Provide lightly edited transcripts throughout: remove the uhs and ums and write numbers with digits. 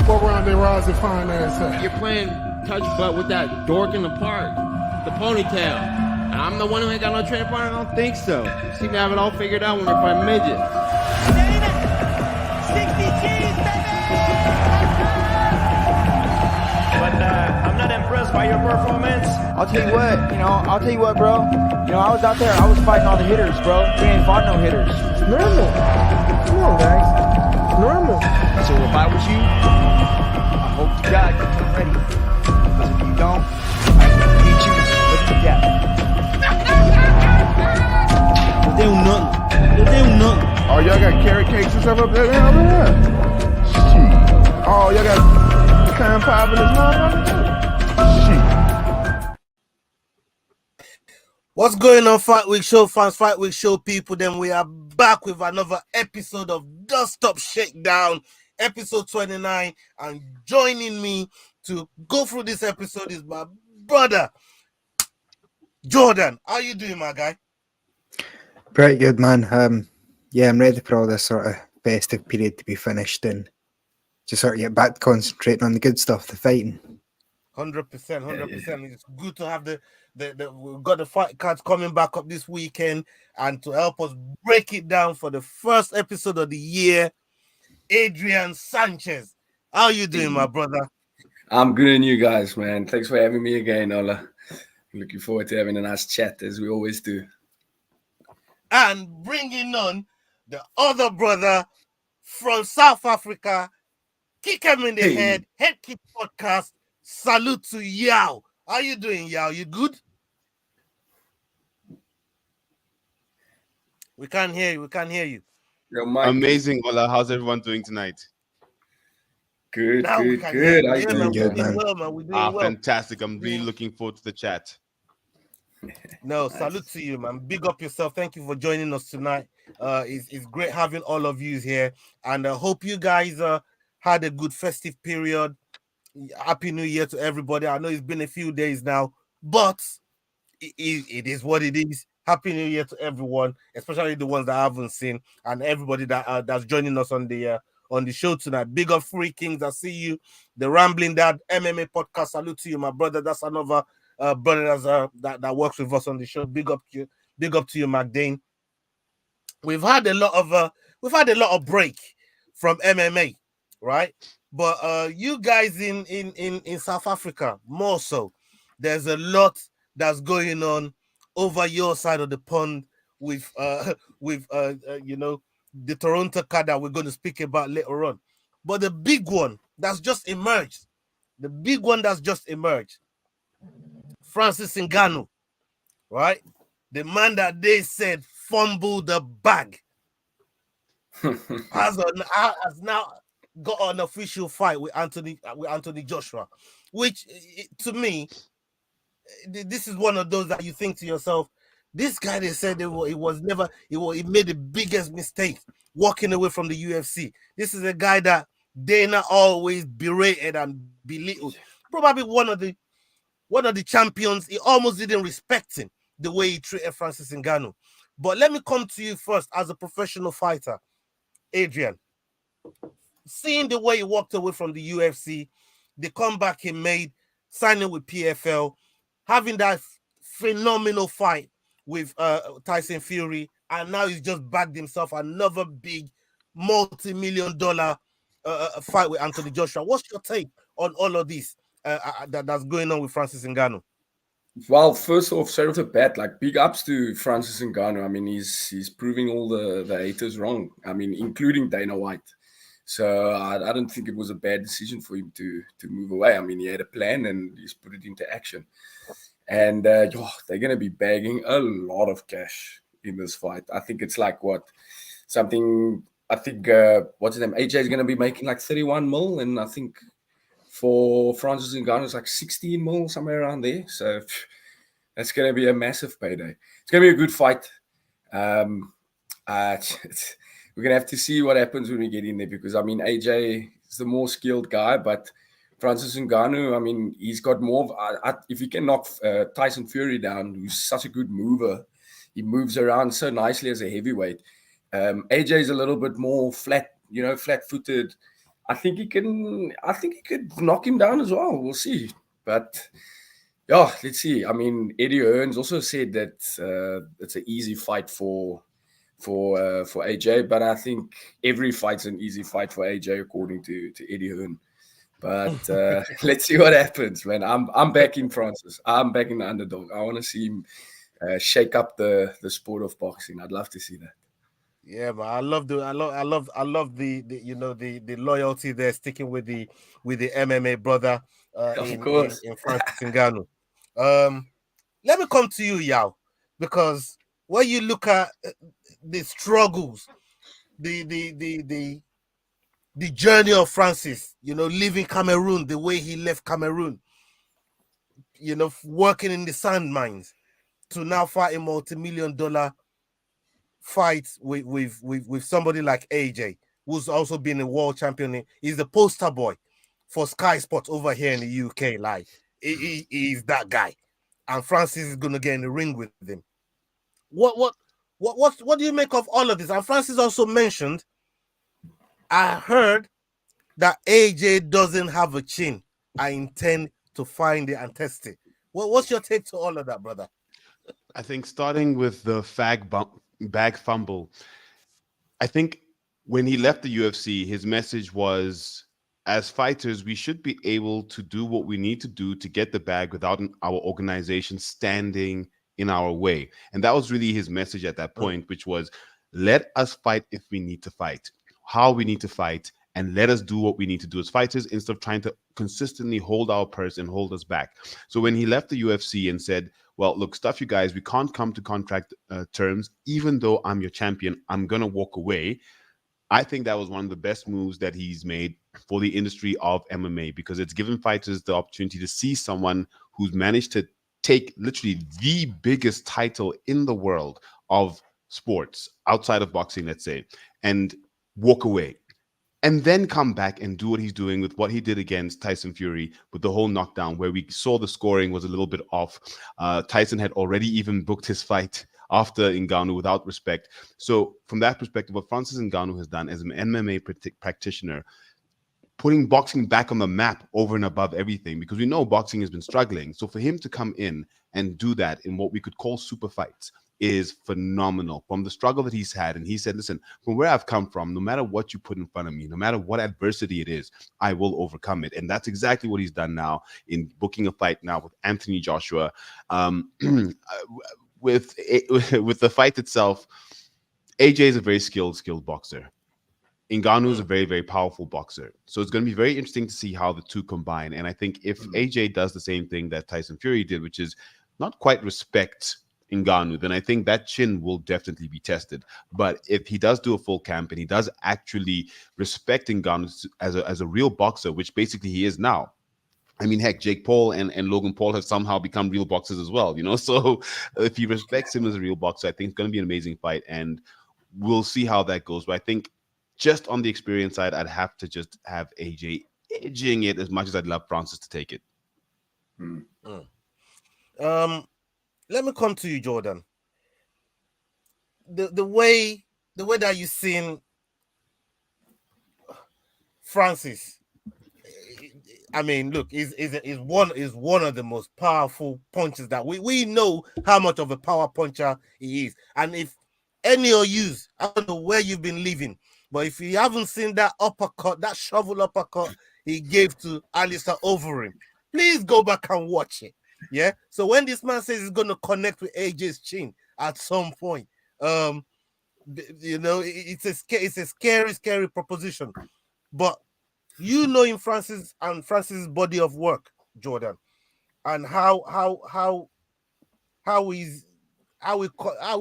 What round they rising finance at? You're playing touch butt with that dork in the park, the ponytail. And I'm the one who ain't got no training partner? I don't think so. You seem to have it all figured out when we're fighting midgets. 60 G's, baby! But I'm not impressed by your performance. I'll tell you what, bro. I was out there, I was fighting all the hitters, bro. We ain't fought no hitters. It's normal. Come on, guys. It's normal. So if I was you, I hope to God you come ready. Because if you don't, I can beat you with the death. Não deu nothing. Oh, y'all got carrot cakes and stuff up there? Shit. Oh, y'all got pecan pie in this motherfucker? Shit. What's going on, Fight Week Show fans, Fight Week Show people? Then we are back with another episode of Dust Stop Shakedown, episode 29. And joining me to go through this episode is my brother, Jordan. How you doing, my guy? Pretty good, man. Yeah, I'm ready for all this sort of festive period to be finished and just sort of get back to concentrating on the good stuff, the fighting. 100%. It's good to have we've got the fight cards coming back up this weekend, and to help us break it down for the first episode of the year, Adrian Sanchez. How you doing, my brother? I'm good, and you guys, man. Thanks for having me again, Ola. Looking forward to having a nice chat as we always do. And bringing on the other brother from South Africa, kick him in the head, Headkick podcast. Salute to Yao. How you doing, Yao? You good? We can't hear you. Amazing, Ola. How's everyone doing tonight? Good. How you doing, good, man? Well, man. We're doing well. Fantastic. I'm really looking forward to the chat. No, salute to you, man. Big up yourself. Thank you for joining us tonight. It's great having all of you here, and I hope you guys had a good festive period. Happy New Year to everybody. I know it's been a few days now, but it is what it is. Happy New Year to everyone, especially the ones that I haven't seen, and everybody that's joining us on the show tonight. Big up Free Kings. I see you. The Rambling Dad MMA podcast. Salute to you, my brother. That's another brother that works with us on the show. Big up to you, McDane. We've had a lot of break from MMA, right? But you guys in South Africa, more so, there's a lot that's going on over your side of the pond with the Toronto card that we're going to speak about later on. But the big one that's just emerged, Francis Ngannou, right? The man that they said fumbled the bag has now got an official fight with Anthony Joshua, which to me, this is one of those that you think to yourself, this guy, they said he made the biggest mistake walking away from the UFC. This is a guy that Dana always berated and belittled. Probably one of the champions. He almost didn't respect him the way he treated Francis Ngannou. But let me come to you first as a professional fighter, Adrian. Seeing the way he walked away from the UFC, the comeback he made, signing with PFL, having that phenomenal fight with Tyson Fury, and now he's just bagged himself another big multi-million-dollar fight with Anthony Joshua. What's your take on all of this that's going on with Francis Ngannou? Well, first off, straight off the bat, big ups to Francis Ngannou. I mean, he's proving all the haters wrong. I mean, including Dana White. So I don't think it was a bad decision for him to move away. I mean, he had a plan and he's put it into action. And they're going to be bagging a lot of cash in this fight. I think it's what's his name? AJ is going to be making 31 mil, and I think for Francis Ngannou it's 16 mil, somewhere around there. So that's going to be a massive payday. It's going to be a good fight. We're going to have to see what happens when we get in there, because, I mean, AJ is the more skilled guy, but Francis Ngannou, I mean, he's got more of, if he can knock Tyson Fury down, who's such a good mover, he moves around so nicely as a heavyweight. AJ is a little bit more flat-footed, I think he can. I think he could knock him down as well. We'll see. But yeah, let's see. I mean, Eddie Hearns also said that it's an easy fight for AJ. But I think every fight's an easy fight for AJ, according to Eddie Hearn. But let's see what happens, man. I'm back in Francis. I'm back in the underdog. I want to see him shake up the sport of boxing. I'd love to see that. Yeah, but I love the loyalty there, sticking with the MMA brother in Francis Ngannou. Let me come to you, Yao, because when you look at the struggles, the journey of Francis, leaving Cameroon, the way he left Cameroon, working in the sand mines, to now fight a multi-million-dollar fight with somebody like AJ, who's also been a world champion. He's the poster boy for Sky Sports over here in the UK. Like, he's that guy, and Francis is gonna get in the ring with him. What do you make of all of this? And Francis also mentioned, I heard that AJ doesn't have a chin. I intend to find it and test it. What's your take to all of that, brother? I think starting with the bag fumble, I think when he left the UFC, his message was, as fighters, we should be able to do what we need to do to get the bag without our organization standing in our way. And that was really his message at that point, which was, let us fight if we need to fight, how we need to fight, and let us do what we need to do as fighters instead of trying to consistently hold our purse and hold us back. So when he left the UFC and said, well, look, stuff you guys, we can't come to contract terms, even though I'm your champion, I'm going to walk away. I think that was one of the best moves that he's made for the industry of MMA, because it's given fighters the opportunity to see someone who's managed to take literally the biggest title in the world of sports outside of boxing, let's say, and walk away. And then come back and do what he's doing with what he did against Tyson Fury with the whole knockdown, where we saw the scoring was a little bit off. Tyson had already even booked his fight after Ngannou without respect. So from that perspective, what Francis Ngannou has done as an MMA practitioner, putting boxing back on the map over and above everything, because we know boxing has been struggling. So for him to come in and do that in what we could call super fights is phenomenal. From the struggle that he's had, and he said, listen, from where I've come from, no matter what you put in front of me, no matter what adversity it is, I will overcome it. And that's exactly what he's done now in booking a fight now with Anthony Joshua. With the fight itself, AJ is a very skilled boxer. Ngannou is a very, very powerful boxer. So it's going to be very interesting to see how the two combine. And I think if AJ does the same thing that Tyson Fury did, which is not quite respect Ngannou, then I think that chin will definitely be tested. But if he does do a full camp and he does actually respect Ngannou as a real boxer, which basically he is now. I mean, heck, Jake Paul and Logan Paul have somehow become real boxers as well, So if he respects him as a real boxer, I think it's going to be an amazing fight, and we'll see how that goes. But I think just on the experience side, I'd have to just have AJ edging it as much as I'd love Francis to take it. Let me come to you, Jordan. The way that you've seen Francis, I mean, look, is one of the most powerful punches that we know how much of a power puncher he is. And if any of you, I don't know where you've been living, but if you haven't seen that uppercut, that shovel uppercut he gave to Alistair Overeem, please go back and watch it. Yeah. So when this man says he's going to connect with AJ's chin at some point, it's a scary proposition. But in Francis and Francis' body of work, Jordan, and how he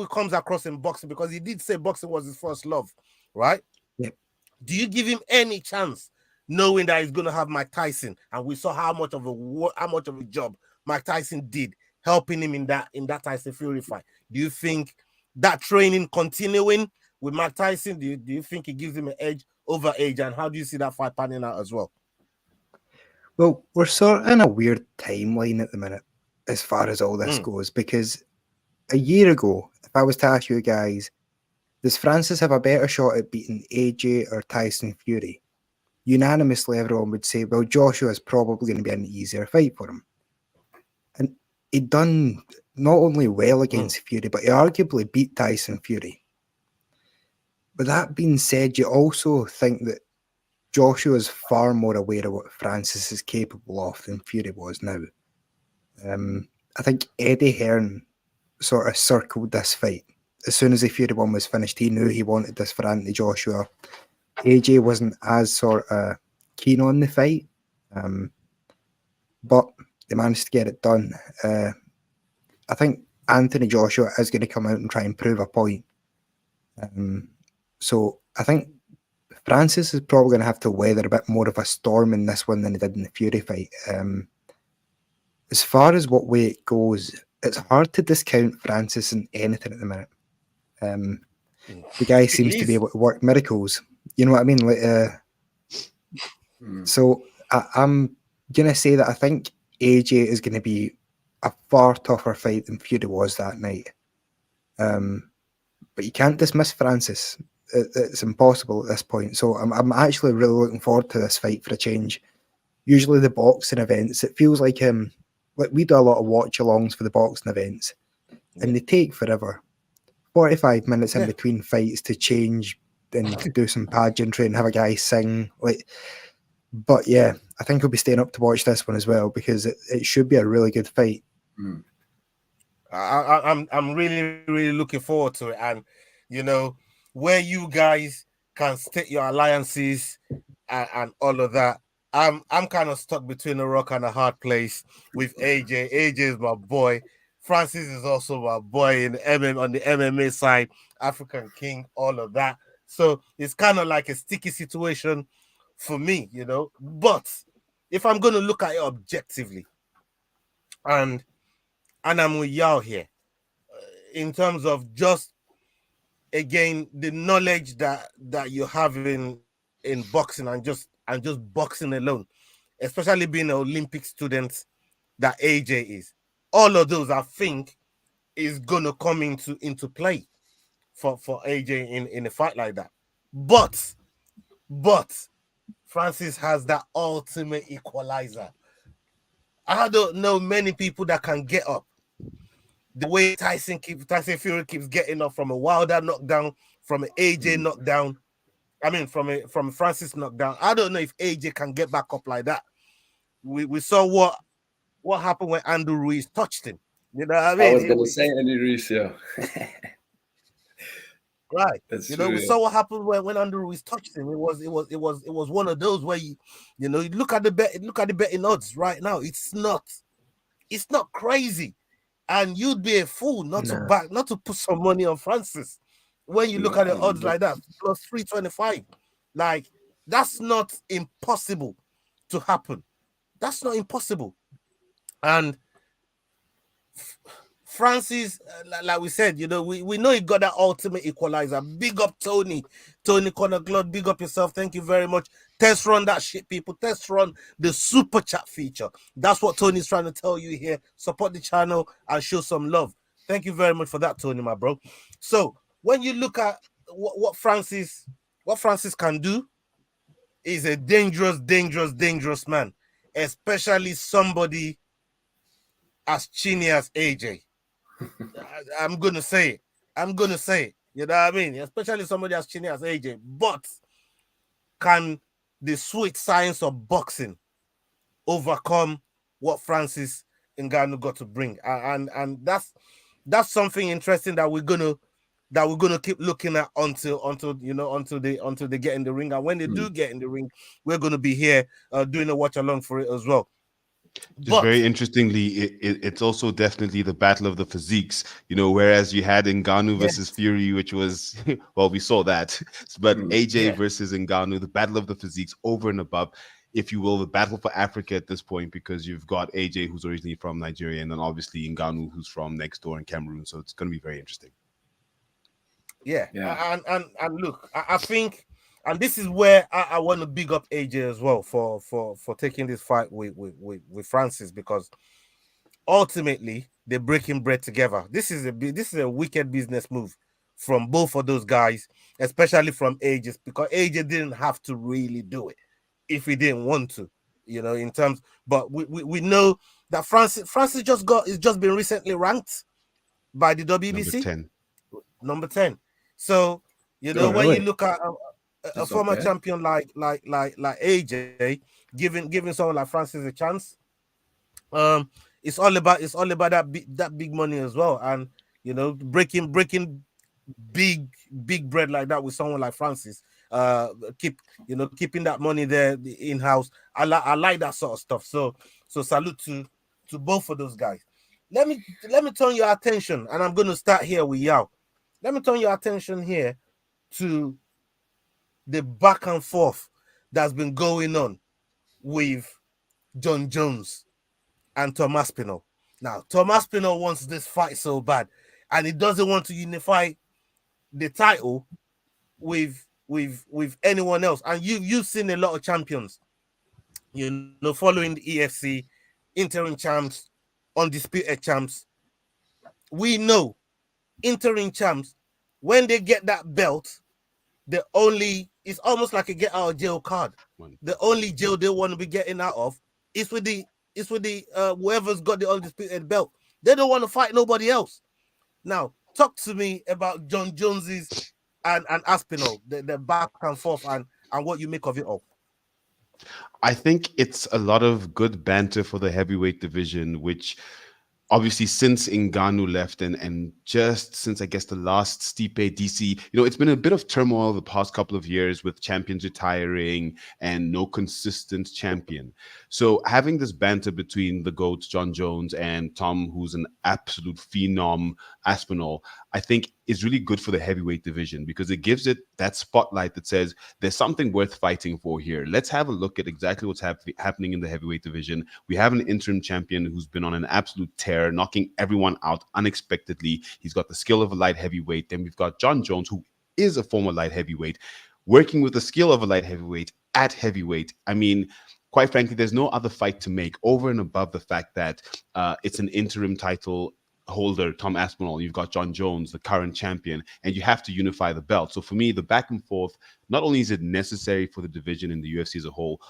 comes across in boxing, because he did say boxing was his first love, right? Yep. Do you give him any chance, knowing that he's going to have Mike Tyson, and we saw how much of a job Mike Tyson did helping him in that Tyson Fury fight? Do you think that training continuing with Mike Tyson, do you think it gives him an edge over AJ? And how do you see that fight panning out as well? Well, we're sort of in a weird timeline at the minute as far as all this goes, because a year ago, if I was to ask you guys, does Francis have a better shot at beating AJ or Tyson Fury? unanimously everyone would say, well, Joshua is probably going to be an easier fight for him. And he'd done not only well against Fury, but he arguably beat Tyson Fury. But that being said, you also think that Joshua is far more aware of what Francis is capable of than Fury was now. I think Eddie Hearn sort of circled this fight. As soon as the Fury one was finished, he knew he wanted this for Anthony Joshua. AJ wasn't as sort of keen on the fight, but they managed to get it done. I think Anthony Joshua is going to come out and try and prove a point. So I think Francis is probably going to have to weather a bit more of a storm in this one than he did in the Fury fight. As far as what way it goes, it's hard to discount Francis in anything at the minute. The guy seems to be able to work miracles. You know what I mean? Like, so I'm going to say that I think AJ is going to be a far tougher fight than Fury was that night. But you can't dismiss Francis. It's impossible at this point. So I'm actually really looking forward to this fight for a change. Usually the boxing events, it feels like we do a lot of watch-alongs for the boxing events, and they take forever. 45 minutes in between fights to change and do some pageantry and have a guy sing. But yeah, I think I'll be staying up to watch this one as well because it should be a really good fight. I'm really, really looking forward to it. And, you know, where you guys can state your alliances and all of that, I'm kind of stuck between a rock and a hard place with AJ. AJ is my boy. Francis is also my boy on the MMA side, African King, all of that. So it's kind of like a sticky situation for me, you know. But if I'm going to look at it objectively, and I'm with Yao here, in terms of just, again, the knowledge that you have in boxing and just boxing alone, especially being an Olympic student that AJ is. All of those, I think, is going to come into play for AJ in a fight like that. But Francis has that ultimate equalizer. I don't know many people that can get up the way Tyson Fury keeps getting up from a Wilder knockdown, from an AJ knockdown. I mean, from Francis knockdown. I don't know if AJ can get back up like that. We saw what happened when Andrew Ruiz touched him. You know what I mean? I was going to say Andy Ruiz, yeah. Right. That's you know, true, we saw what happened when Andrew Ruiz touched him. It was one of those where you look at the betting odds right now. It's not crazy. And you'd be a fool not to put some money on Francis when you look at the odds like that, plus 325. Like, that's not impossible to happen. That's not impossible. And Francis, like we said, you know, we know he got that ultimate equalizer. Big up Tony Conaglood, big up yourself. Thank you very much. Test run that shit, people. Test run the super chat feature. That's what Tony's trying to tell you here. Support the channel and show some love. Thank you very much for that, Tony, my bro. So when you look at what Francis can do, is a dangerous man, especially somebody as chinny as AJ. I'm gonna say it. You know what I mean? Especially somebody as chinny as AJ. But can the sweet science of boxing overcome what Francis Ngannou got to bring? And that's something interesting that we're gonna keep looking at until they get in the ring. And when they do get in the ring, we're gonna be here doing a watch along for it as well. Just very interestingly, it's also definitely the battle of the physiques, you know, whereas you had Ngannou versus Fury, which was, well, we saw that, but AJ versus Ngannou, the battle of the physiques over and above, if you will, the battle for Africa at this point, because you've got AJ, who's originally from Nigeria, and then obviously Ngannou, who's from next door in Cameroon. So it's going to be very interesting. Yeah. And look, I think, and this is where I want to big up AJ as well for taking this fight with Francis, because ultimately they're breaking bread together. This is a wicked business move from both of those guys, especially from AJ, because AJ didn't have to really do it. if he didn't want to, in terms. But we know that Francis is just been recently ranked by the WBC number 10. So when you look at a former champion like AJ giving someone like Francis a chance, it's all about that big money as well, and breaking big bread like that with someone like Francis. Keeping that money there in house. I like that sort of stuff. So salute to both of those guys. Let me turn your attention, and I'm going to start here with Yao. Let me turn your attention here to the back and forth that's been going on with John Jones and Tom Aspinall. Now, Tom Aspinall wants this fight so bad, and he doesn't want to unify the title with anyone else. And you've seen a lot of champions, following the EFC, interim champs, undisputed champs. We know interim champs, when they get that belt, it's almost like a get out of jail card. The only jail they want to be getting out of is with the whoever's got the undisputed belt. They don't want to fight nobody else. Now, talk to me about John Jones's and Aspinall, the back and forth, and what you make of it all. I think it's a lot of good banter for the heavyweight division, which obviously since Ngannou left and just since I guess the last Stipe DC, it's been a bit of turmoil the past couple of years with champions retiring and no consistent champion. So having this banter between the GOAT, John Jones, and Tom, who's an absolute phenom, Aspinall, I think is really good for the heavyweight division because it gives it that spotlight that says there's something worth fighting for here. Let's have a look at exactly what's happening in the heavyweight division. We have an interim champion who's been on an absolute tear, knocking everyone out unexpectedly. He's got the skill of a light heavyweight. Then we've got John Jones, who is a former light heavyweight, working with the skill of a light heavyweight at heavyweight. I mean, quite frankly, there's no other fight to make over and above the fact that it's an interim title holder, Tom Aspinall. You've got John Jones, the current champion, and you have to unify the belt. So for me, the back and forth, not only is it necessary for the division in the UFC as a whole,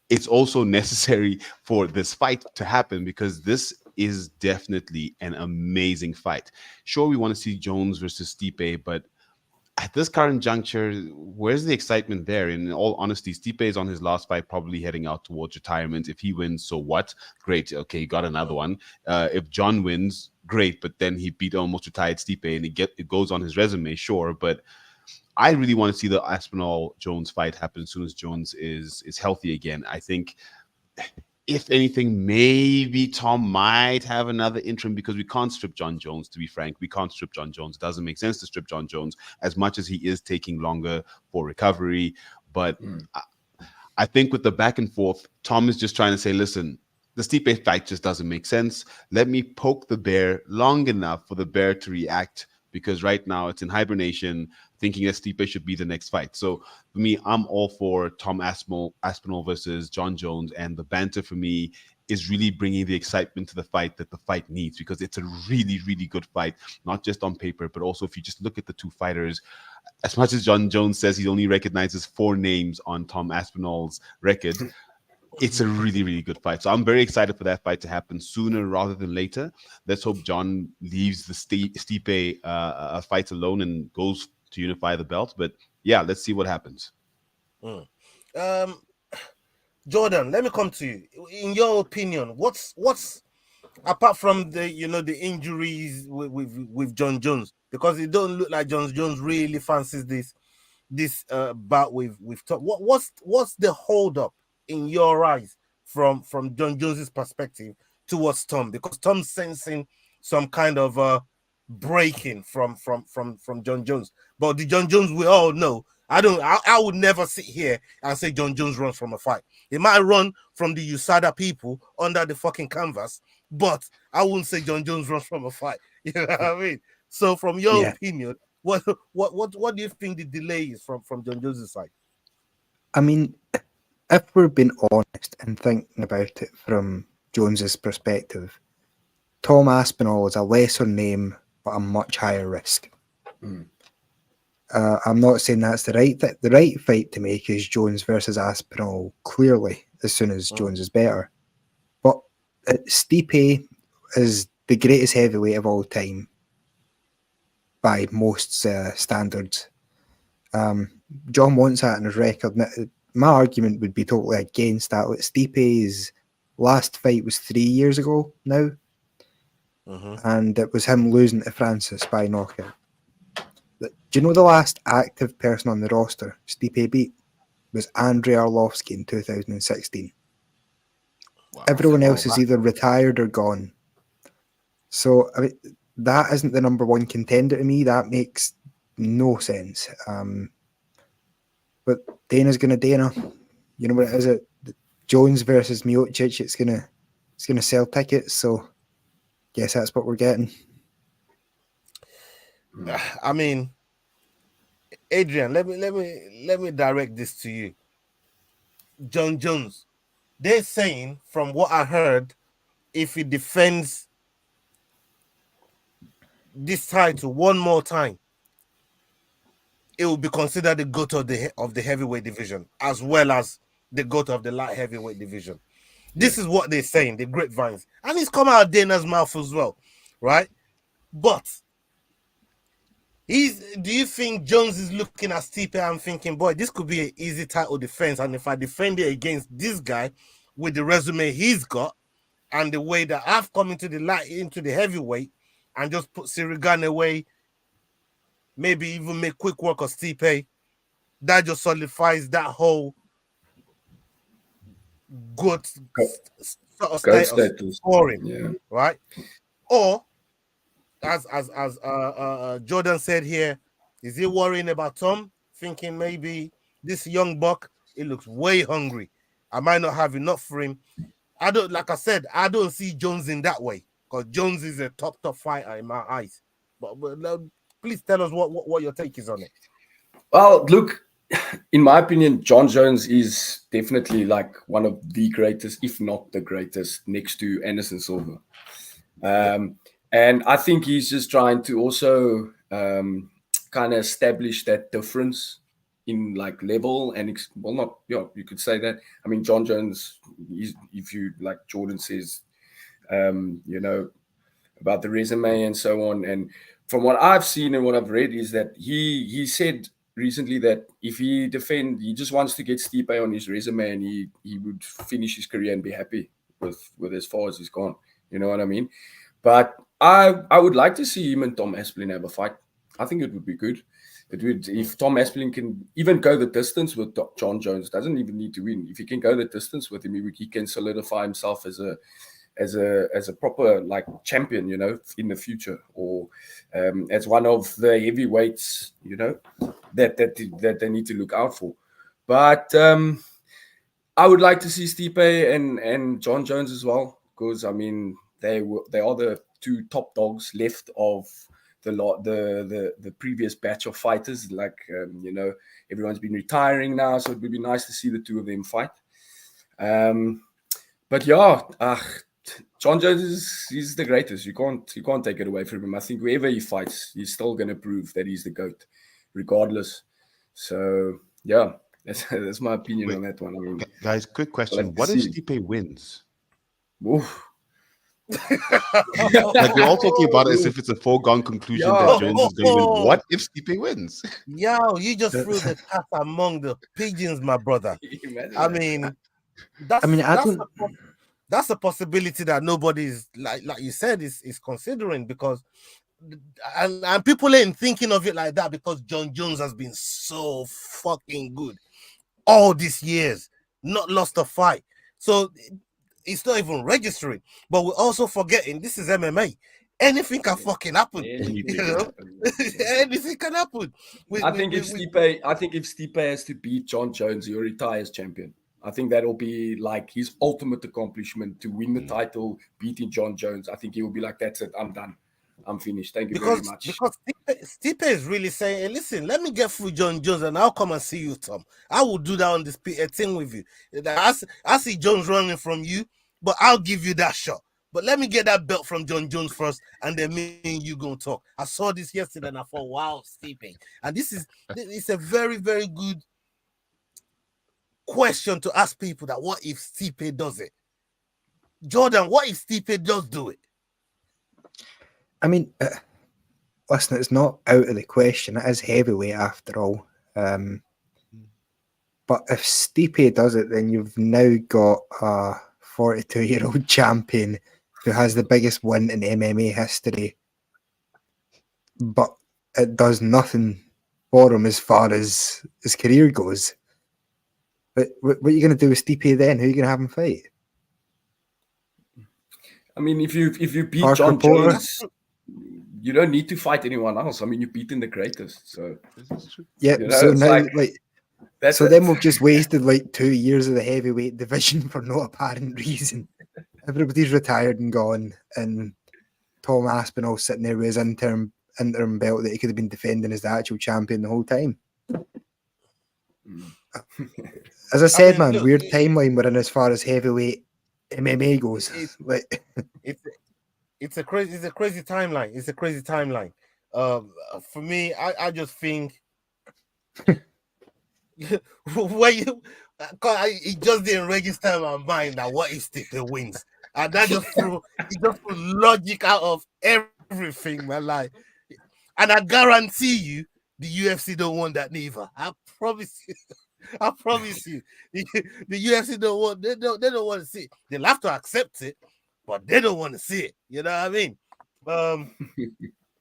it's also necessary for this fight to happen because this is definitely an amazing fight. Sure, we want to see Jones versus Stipe, but at this current juncture, where's the excitement there? In all honesty, Stipe is on his last fight, probably heading out towards retirement. If he wins, so what? Great. Okay, got another one. If John wins, great. But then he beat almost retired Stipe, and it goes on his resume, sure. But I really want to see the Aspinall-Jones fight happen as soon as Jones is healthy again. I think, if anything, maybe Tom might have another interim because we can't strip John Jones, to be frank. We can't strip John Jones. It doesn't make sense to strip John Jones as much as he is taking longer for recovery. But I think with the back and forth, Tom is just trying to say, listen, the Stipe fight just doesn't make sense. Let me poke the bear long enough for the bear to react because right now it's in hibernation, thinking that Stipe should be the next fight. So for me, I'm all for Tom Aspinall versus John Jones, and the banter for me is really bringing the excitement to the fight that the fight needs because it's a really, really good fight, not just on paper, but also if you just look at the two fighters. As much as John Jones says he only recognizes 4 names on Tom Aspinall's record, it's a really, really good fight. So I'm very excited for that fight to happen sooner rather than later. Let's hope John leaves the Stipe fight alone and goes to unify the belt. But yeah, let's see what happens. Jordan, let me come to you. In your opinion, what's apart from the the injuries with John Jones, because it don't look like John Jones really fancies this bout with Tom. What's the hold up in your eyes from John Jones's perspective towards Tom? Because Tom's sensing some kind of breaking from John Jones. But the John Jones we all know, I would never sit here and say John Jones runs from a fight. He might run from the USADA people under the fucking canvas, but I wouldn't say John Jones runs from a fight. You know what I mean? So from your opinion, what do you think the delay is from John Jones' side? I mean, if we're being honest and thinking about it from Jones's perspective, Tom Aspinall is a lesser name but a much higher risk. I'm not saying that's the right the right fight to make is Jones versus Aspinall, clearly, as soon as Jones is better. But Stipe is the greatest heavyweight of all time by most standards. John wants that in his record. My argument would be totally against that. Like, Stipe's last fight was 3 years ago now, and it was him losing to Francis by knockout. Do you know the last active person on the roster Stipe beat was Andrei Arlovsky in 2016. Wow. Everyone else is either retired or gone. So I mean, that isn't the number one contender to me. That makes no sense. But Dana's gonna Dana. You know what it is? Jones versus Miocic. It's gonna sell tickets. So guess that's what we're getting. I mean, Adrian, let me direct this to you. John Jones, they're saying, from what I heard, if he defends this title one more time, it will be considered the GOAT of the heavyweight division, as well as the GOAT of the light heavyweight division. This is what they're saying, the grapevines, and it's come out of Dana's mouth as well, right? But do you think Jones is looking at Stipe and thinking, boy, this could be an easy title defense, and if I defend it against this guy with the resume he's got and the way that I've come into the heavyweight and just put Sirigan away, maybe even make quick work of Stipe, that just solidifies that whole good sort of status scoring, right? Or as Jordan said here, is he worrying about Tom, thinking maybe this young buck, he looks way hungry, I might not have enough for him? I don't see Jones in that way, because Jones is a top fighter in my eyes. But please tell us what your take is on it. Well, look, in my opinion, John Jones is definitely like one of the greatest, if not the greatest, next to Anderson Silva. And I think he's just trying to also kind of establish that difference in like level and you could say that. I mean, John Jones, if you, like Jordan says, about the resume and so on. And from what I've seen and what I've read is that he said recently that if he just wants to get Stipe on his resume, and he would finish his career and be happy with as far as he's gone. You know what I mean? But I would like to see him and Tom Aspinall have a fight. I think it would be good. It would, if Tom Aspinall can even go the distance with John Jones, doesn't even need to win. If he can go the distance with him, he can solidify himself as a proper like champion, in the future, or as one of the heavyweights, that they need to look out for. But I would like to see Stipe and John Jones as well, because I mean they are the two top dogs left of the previous batch of fighters. Like everyone's been retiring now, so it would be nice to see the two of them fight. But yeah, John Jones is the greatest. You can't take it away from him. I think wherever he fights, he's still going to prove that he's the GOAT, regardless. So yeah, that's my opinion on that one. I mean, guys, quick question: what if Stipe wins? Oof. Like we're all talking about it as if it's a foregone conclusion that Jones is going to win. What if Stipe wins? Yo, you just threw the cat among the pigeons, my brother. I mean, that's a possibility that nobody's like you said is considering, because and people ain't thinking of it like that because John Jones has been so fucking good all these years, not lost a fight. So it's not even registering. But we're also forgetting this is MMA. Anything can fucking happen. Anything can happen. I think if Stipe has to beat John Jones, he'll retire as champion. I think that'll be like his ultimate accomplishment, to win the title, beating John Jones. I think he will be like, that's it, I'm done. I'm finished. Thank you very much. Because Stipe is really saying, hey, listen, let me get through John Jones and I'll come and see you, Tom. I will do that on this thing with you. I see Jones running from you, but I'll give you that shot. But let me get that belt from John Jones first, and then me and you gonna talk. I saw this yesterday and I thought, wow, Stipe. And it's a very, very good question to ask people that what if Stipe does it? Jordan, what if Stipe does do it? I mean, listen, it's not out of the question. It is heavyweight after all. But if Stipe does it, then you've now got a 42-year-old champion who has the biggest win in MMA history, but it does nothing for him as far as his career goes. But what are you going to do with Stipe then? Who are you going to have him fight? I mean, if you beat Parker John Porter? Jones, you don't need to fight anyone else. I mean, you're beating the greatest. So Yeah, you know, so it's now, that's so it. then we've just wasted 2 years of the heavyweight division for no apparent reason. Everybody's retired and gone, and Tom Aspinall sitting there with his interim belt that he could have been defending as the actual champion the whole time. As I said, man, look, weird timeline we're in as far as heavyweight MMA goes. It's a crazy timeline. It's a crazy timeline. For me, I just think it just didn't register in my mind that what if Stipe wins, and that just threw logic out of everything, man. And I guarantee you, the UFC don't want that neither. I promise you. I promise you, the UFC don't want. They don't want to see it. They'll have to accept it, but they don't want to see it. You know what I mean?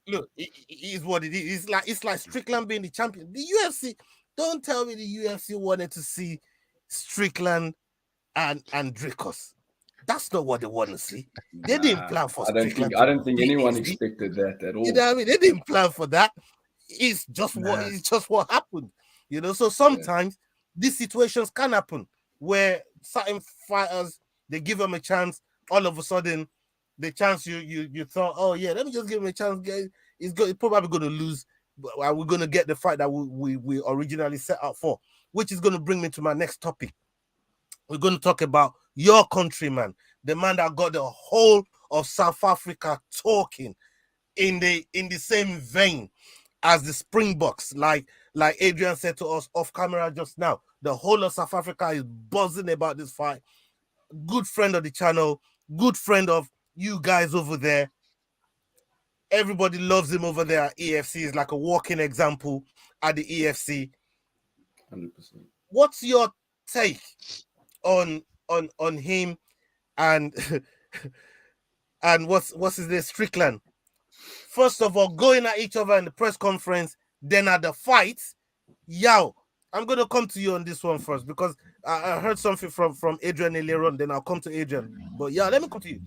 Look, it is what it is. It's like Strickland being the champion. The UFC. Don't tell me the UFC wanted to see Strickland and Dricus. That's not what they want to see. They didn't plan for Strickland. I don't think anyone expected that at all. You know what I mean? They didn't plan for that. It's just what happened. You know, so sometimes these situations can happen where certain fighters, they give them a chance, all of a sudden the chance you thought, oh yeah, let me just give him a chance. He's probably going to lose, but we're going to get the fight that we originally set out for, which is going to bring me to my next topic. We're going to talk about your countryman, the man that got the whole of South Africa talking in the same vein as the Springboks, like Adrian said to us off camera just now. The whole of South Africa is buzzing about this fight. Good friend of the channel, good friend of you guys over there. Everybody loves him over there at EFC. He's like a walking example at the EFC. 100%. What's your take on him and and what's his name, Strickland? First of all, going at each other in the press conference, then at the fight. Yao, I'm going to come to you on this one first because I heard something from Adrian earlier on, then I'll come to Adrian. But yeah, let me come to you.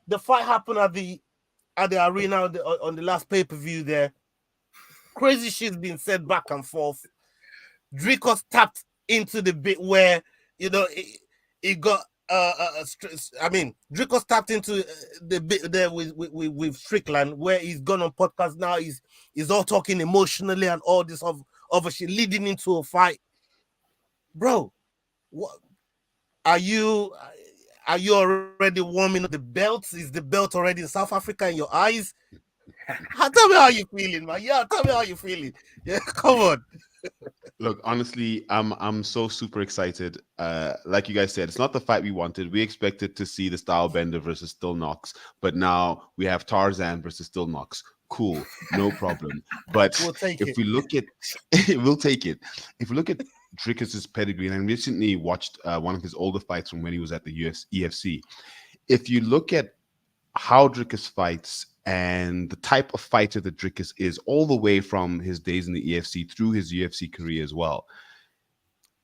The fight happened at the arena on the last pay-per-view there. Crazy shit's been said back and forth. Dricus tapped into the bit where, you know, it got Dricus tapped into the bit there with Strickland where he's gone on podcast now. He's all talking emotionally and all this of shit leading into a fight. Bro, what are you already warming up the belt? Is the belt already in South Africa in your eyes? Tell me how you feeling, man. Yeah, tell me how you feeling. Yeah, come on. Look, honestly, I'm so super excited. Like you guys said, it's not the fight we wanted. We expected to see the Stylebender versus Still Knox, but now we have Tarzan versus Still Knox. Cool, no problem. But we'll take if it. we look at, we'll take it. If we look at Dricus's pedigree, and I recently watched one of his older fights from when he was at the EFC. If you look at how Dricus fights and the type of fighter that Dricus is, all the way from his days in the EFC through his UFC career as well,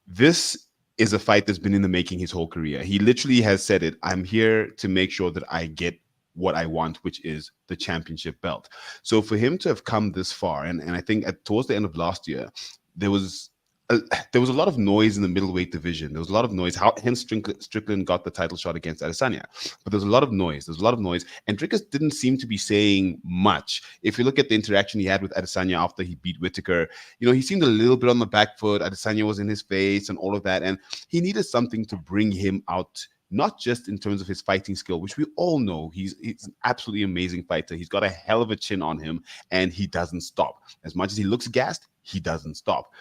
this is a fight that's been in the making his whole career. He literally has said it. I'm here to make sure that I get what I want, which is the championship belt. So for him to have come this far, and I think towards the end of last year, there was a lot of noise in the middleweight division. There was a lot of noise. Hence Strickland got the title shot against Adesanya. But there's a lot of noise. And Dricus didn't seem to be saying much. If you look at the interaction he had with Adesanya after he beat Whittaker, you know, he seemed a little bit on the back foot. Adesanya was in his face and all of that. And he needed something to bring him out not just in terms of his fighting skill, which we all know he's an absolutely amazing fighter. He's got a hell of a chin on him, and he doesn't stop. As much as he looks gassed, he doesn't stop.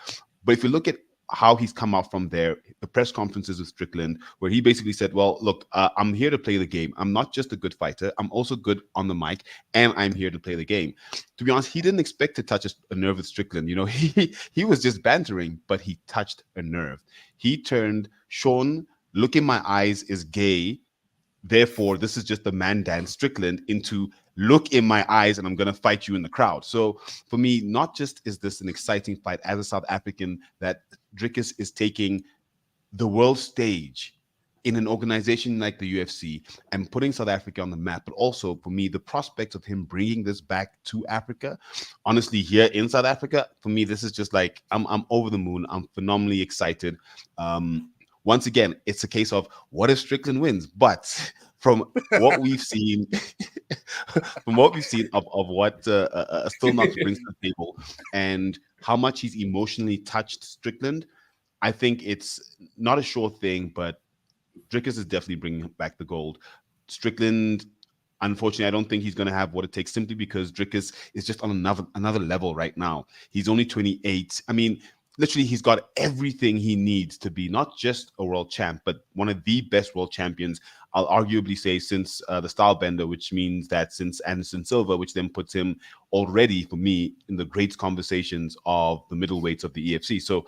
But if you look at how he's come out from there, the press conferences with Strickland, where he basically said, well, look, I'm here to play the game. I'm not just a good fighter. I'm also good on the mic, and I'm here to play the game. To be honest, he didn't expect to touch a nerve with Strickland. You know, he was just bantering, but he touched a nerve. He turned Sean, look in my eyes is gay. Therefore, this is just the man dance Strickland into look in my eyes and I'm going to fight you in the crowd. So for me, not just is this an exciting fight as a South African that Dricus is taking the world stage in an organization like the UFC and putting South Africa on the map, but also for me, the prospect of him bringing this back to Africa, honestly, here in South Africa, for me, this is just like, I'm over the moon. I'm phenomenally excited. Once again, it's a case of what if Strickland wins? But from what we've seen, of what Still Knox brings to the table and how much he's emotionally touched Strickland, I think it's not a sure thing, but Dricus is definitely bringing back the gold. Strickland, unfortunately, I don't think he's going to have what it takes simply because Dricus is just on another level right now. He's only 28. I mean, literally, he's got everything he needs to be not just a world champ, but one of the best world champions, I'll arguably say, since the style bender, which means that since Anderson Silva, which then puts him already, for me, in the great conversations of the middleweights of the EFC. So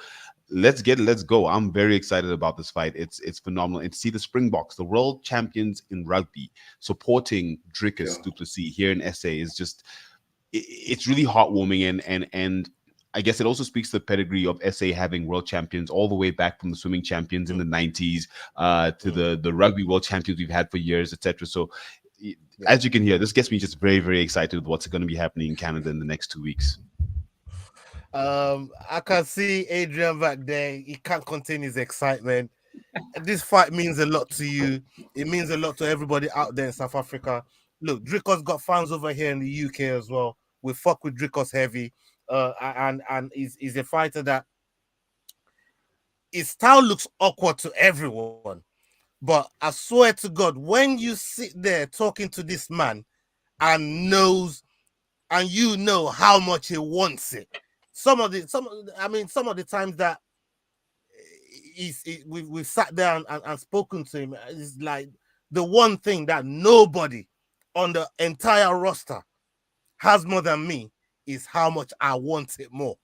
let's go. I'm very excited about this fight. It's phenomenal. And to see the Springboks, the world champions in rugby, supporting Dricus du Plessis here in SA is just, it's really heartwarming. And I guess it also speaks to the pedigree of SA having world champions all the way back from the swimming champions in the 90s to the rugby world champions we've had for years, etc. So as you can hear, this gets me just very, very excited with what's going to be happening in Canada in the next 2 weeks. I can see Adrian back there. He can't contain his excitement. This fight means a lot to you. It means a lot to everybody out there in South Africa. Look, Dricus got fans over here in the UK as well. We fuck with Dricus heavy. And he's a fighter that his style looks awkward to everyone. But I swear to God, when you sit there talking to this man and you know how much he wants it. Some of the times that we've sat down and spoken to him, is like the one thing that nobody on the entire roster has more than me is how much I want it more.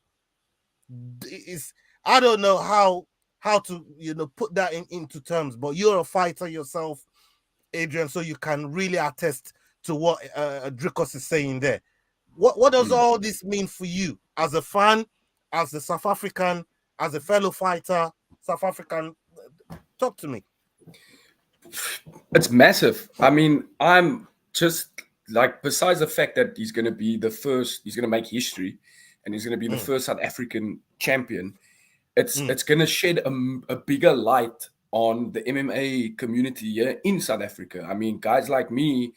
I don't know how to put that into terms, but you're a fighter yourself, Adrian, so you can really attest to what Dricus is saying there. What does all this mean for you as a fan, as a South African, as a fellow fighter, South African? Talk to me. It's massive. I mean, I'm just like, besides the fact that he's going to be the first, he's going to make history, and he's going to be the first South African champion. It's going to shed a bigger light on the MMA community here in South Africa. I mean, guys like me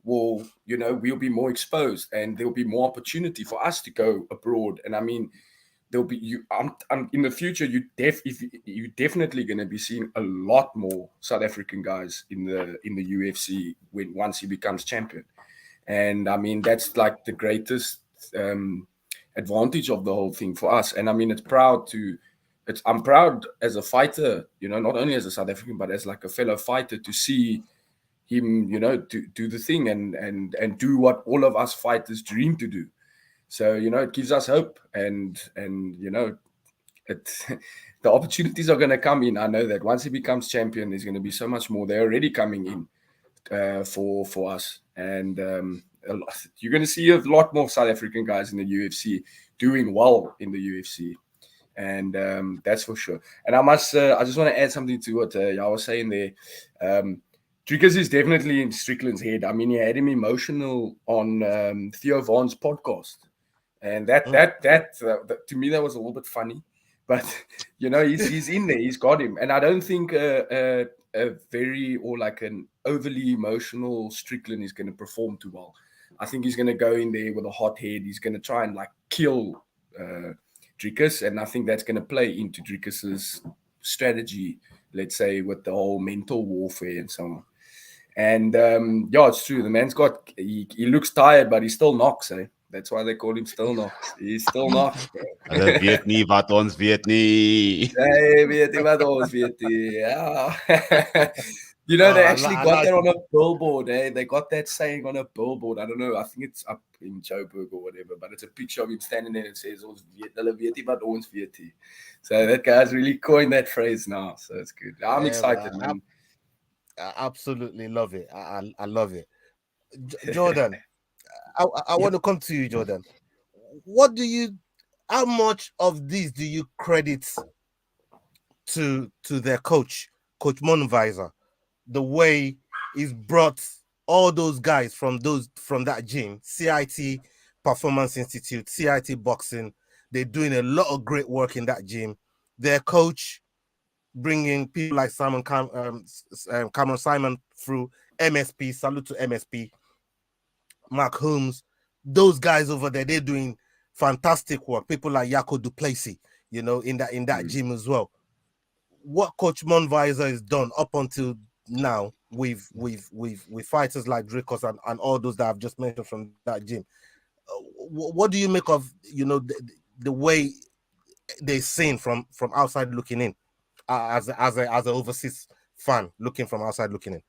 will, we'll be more exposed, and there'll be more opportunity for us to go abroad. And I mean, there'll be in the future, you're definitely going to be seeing a lot more South African guys in the UFC once he becomes champion. And I mean, that's like the greatest advantage of the whole thing for us. And I mean, I'm proud as a fighter, not only as a South African, but as like a fellow fighter, to see him, do the thing and do what all of us fighters dream to do. So, it gives us hope, and the opportunities are going to come in. I know that once he becomes champion, there's going to be so much more. They're already coming in for us. And you're going to see a lot more South African guys in the UFC doing well in the UFC. And that's for sure. And I just want to add something to what I was saying there. Dricus is definitely in Strickland's head. I mean, he had him emotional on Theo Vaughn's podcast. And that to me, that was a little bit funny. But, he's in there. He's got him. And I don't think a very, or like an overly emotional Strickland is going to perform too well. I think he's going to go in there with a hot head. He's going to try and like kill Dricus. And I think that's going to play into Dricus's strategy let's say, with the whole mental warfare and so on. And yeah, it's true. The man's he looks tired, but he still knocks. Eh? That's why they call him Still Knocks. He still knocks. Hulle weet nie wat ons weet nie. Hey, weet nie wat ons weet nie. Yeah. You know, they actually got that on a billboard. Eh? They got that saying on a billboard. I don't know. I think it's up in Joburg or whatever, but it's a picture of him standing there and it says, hulle weet nie wat ons weet nie. So that guy's really coined that phrase now. So it's good. I'm excited, man. I absolutely love it. I love it. Jordan, I want to come to you, Jordan. How much of this do you credit to their coach Monvisor? The way he's brought all those guys from that gym, CIT Performance Institute, CIT Boxing, they're doing a lot of great work in that gym. Their coach bringing people like Cameron Simon through MSP. Salute to MSP. Mark Holmes, those guys over there, they're doing fantastic work. People like Yako Duplessis, you know, in that gym as well. What Coach Monvisor has done up until now with fighters like Dricos and all those that I've just mentioned from that gym. What do you make of, you know, the way they're seen from outside looking in, as an overseas fan looking from outside looking in?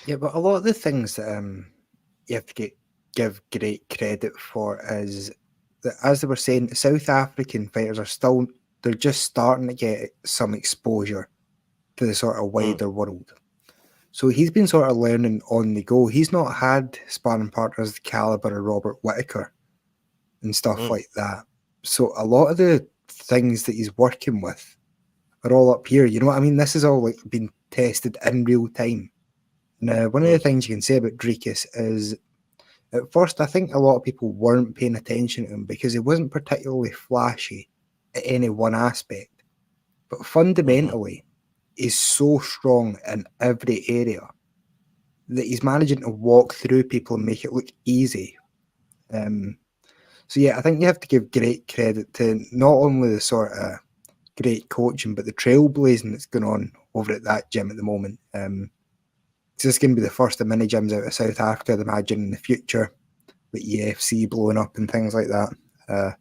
Yeah, but a lot of the things that you have to give great credit for is that, as they were saying, South African fighters they're just starting to get some exposure to the sort of wider world. So he's been sort of learning on the go. He's not had sparring partners the caliber of Robert Whittaker and stuff like that. So a lot of the things that he's working with are all up here. You know what I mean? This is all like been tested in real time. Now, one of the things you can say about Dricus is, at first, I think a lot of people weren't paying attention to him because he wasn't particularly flashy at any one aspect. But fundamentally, he's so strong in every area that he's managing to walk through people and make it look easy. So yeah, I think you have to give great credit to not only the sort of great coaching, but the trailblazing that's going on over at that gym at the moment. This is going to be the first of many gyms out of South Africa, I'd imagine, in the future, with EFC blowing up and things like that.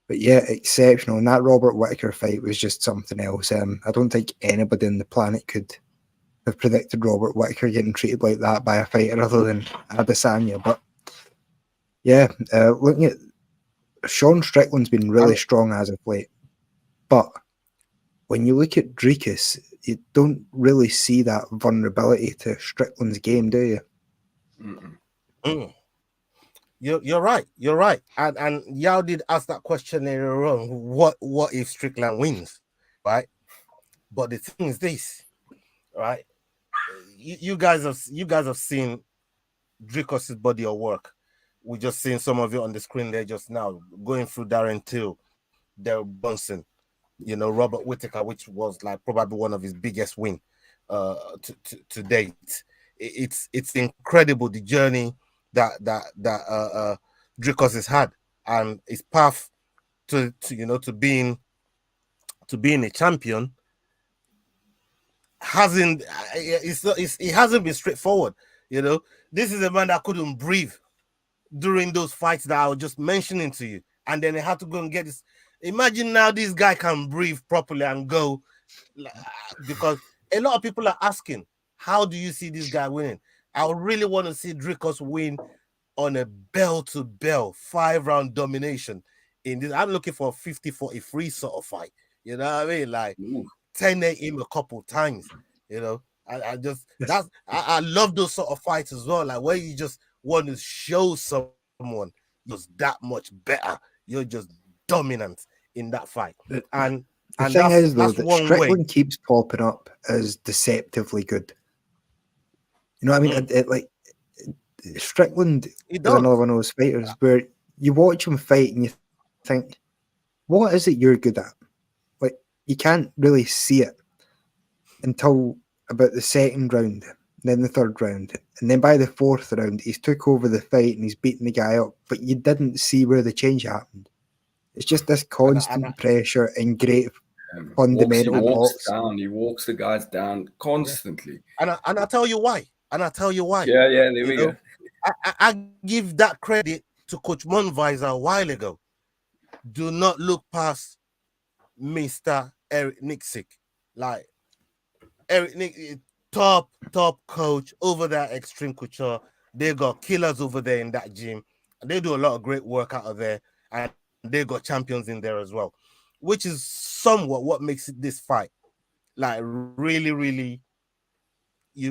But yeah, exceptional. And that Robert Whittaker fight was just something else. I don't think anybody on the planet could have predicted Robert Whittaker getting treated like that by a fighter other than Adesanya. But yeah, looking at Sean Strickland's been really strong as of late. But when you look at Dricus, you don't really see that vulnerability to Strickland's game, do you? You're right. You're right. And Yao did ask that question earlier on. What if Strickland wins, right? But the thing is this, right? You guys have seen Dricos's body of work. We just seen some of it on the screen there just now, going through Darren Till, Del Bunsen, you know, Robert Whittaker, which was like probably one of his biggest win to date. It's incredible, the journey that Dricos has had, and his path to being a champion hasn't been straightforward. You know, this is a man that couldn't breathe during those fights that I was just mentioning to you, and then he had to go and get this. Imagine now this guy can breathe properly and go, because a lot of people are asking, how do you see this guy winning? I really want to see Dricos win on a bell-to-bell 5-round domination in this. I'm looking for a 50-43 sort of fight. You know what I mean? Like 10-8 him a couple times. You know, I love those sort of fights as well. Like where you just want to show someone you're that much better. You're just dominant in that fight. And the thing is, though, that Strickland keeps popping up as deceptively good. You know what I mean? Like Strickland is another one of those fighters where you watch him fight and you think, what is it you're good at? Like, you can't really see it until about the second round, then the third round, and then by the fourth round, he's took over the fight and he's beaten the guy up, but you didn't see where the change happened. It's just this constant pressure and great fundamental He walks box. down. He walks the guys down constantly. And I tell you why. Yeah, there we go. I give that credit to Coach Monvisa a while ago. Do not look past Mr. Eric Nixick. Like Eric Nick, top coach over there, at Extreme Couture. They got killers over there in that gym. They do a lot of great work out of there, and they got champions in there as well, which is somewhat what makes it this fight like really, really.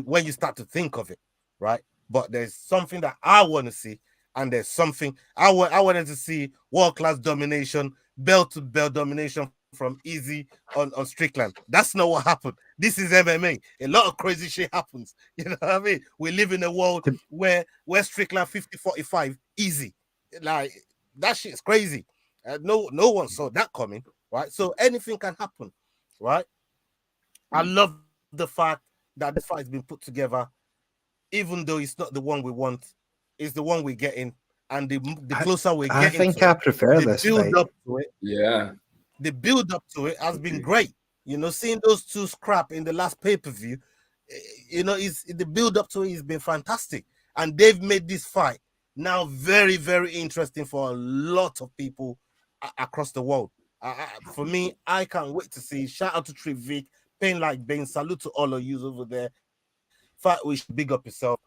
When you start to think of it, right? But there's something that I want to see, and there's something I wanted to see: world-class domination, belt-to-belt domination from Easy on Strickland. That's not what happened. This is MMA. A lot of crazy shit happens. You know what I mean? We live in a world where Strickland 50-45 Easy. Like that shit is crazy. No one saw that coming, right? So anything can happen, right? I love the fact that the fight has been put together, even though it's not the one we want, it's the one we're getting, and the closer we're getting. I think I prefer this fight. Up to it, Yeah, the build up to it has been great. You know, seeing those two scrap in the last pay-per-view, you know, the build up to it has been fantastic, and they've made this fight now very, very interesting for a lot of people across the world. For me, I can't wait to see. Shout out to Trivik. Pain like Bane, salute to all of you over there. Fight, we should big up yourself.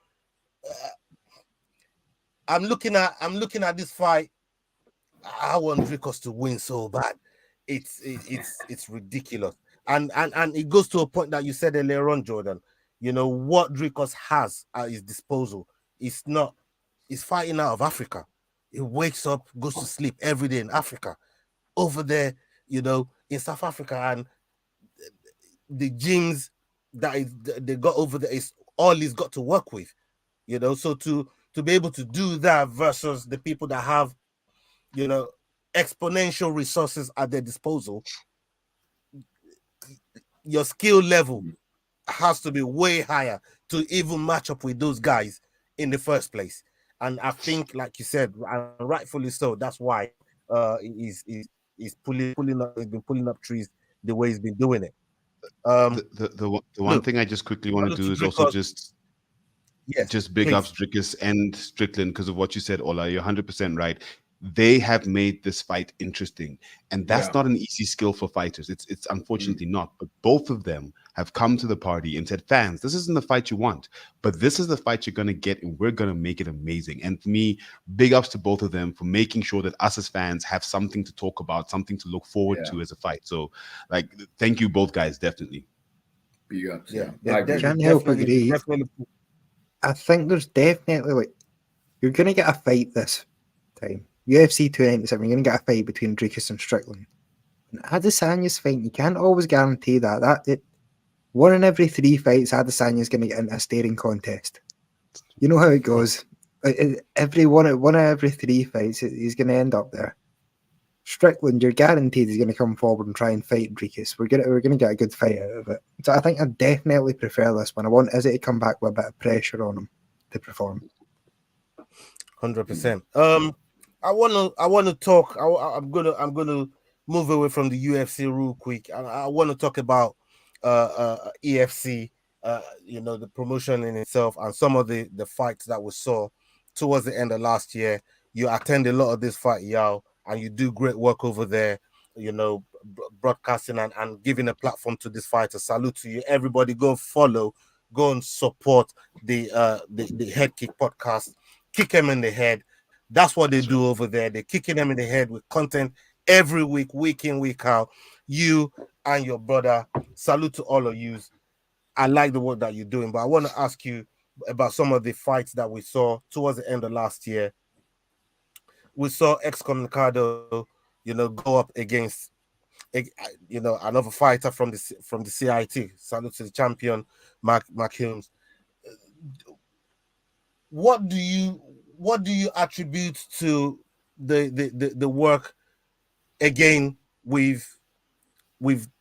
I'm looking at this fight. I want Dricus to win so bad. It's ridiculous. And it goes to a point that you said earlier on, Jordan. You know what Dricus has at his disposal. It's fighting out of Africa. He wakes up, goes to sleep every day in Africa. Over there, you know, in South Africa, and the gyms that they got over there is all he's got to work with, you know. So to be able to do that versus the people that have, you know, exponential resources at their disposal, your skill level has to be way higher to even match up with those guys in the first place. And I think, like you said, and rightfully so, that's why he's pulling up trees the way he's been doing it. The one thing I just quickly want to do is also just big ups Dricus and Strickland because of what you said, Ola. You're 100% right. They have made this fight interesting, and that's not an easy skill for fighters. It's unfortunately not. But both of them have come to the party and said, fans, this isn't the fight you want, but this is the fight you're going to get, and we're going to make it amazing. And for me, big ups to both of them for making sure that us as fans have something to talk about, something to look forward to as a fight. So, like, thank you both guys, definitely. Big ups. Can't help but agree. I think there's definitely, like, you're going to get a fight this time. UFC 297, you're going to get a fight between Dricus and Strickland. And Adesanya's fight, you can't always guarantee that. One in every 3 fights, Adesanya's going to get into a staring contest. You know how it goes. One of every 3 fights, he's going to end up there. Strickland, you're guaranteed he's going to come forward and try and fight Dricus. We're going to get a good fight out of it. So I think I definitely prefer this one. I want Izzy to come back with a bit of pressure on him to perform. 100%. I want to talk. I'm gonna move away from the UFC real quick. I want to talk about EFC. You know, the promotion in itself and some of the fights that we saw towards the end of last year. You attend a lot of this fight, Yao, and you do great work over there. You know, broadcasting and giving a platform to this fighter. Salute to you, everybody. Go follow, go and support the Headkick podcast. Kick them in the head. That's what they do over there. They're kicking them in the head with content every week, week in, week out. You and your brother, salute to all of you. I like the work that you're doing, but I want to ask you about some of the fights that we saw towards the end of last year. We saw Excommunicado, you know, go up against, you know, another fighter from the CIT. Salute to the champion, Mark Humes. What do you attribute to the work again with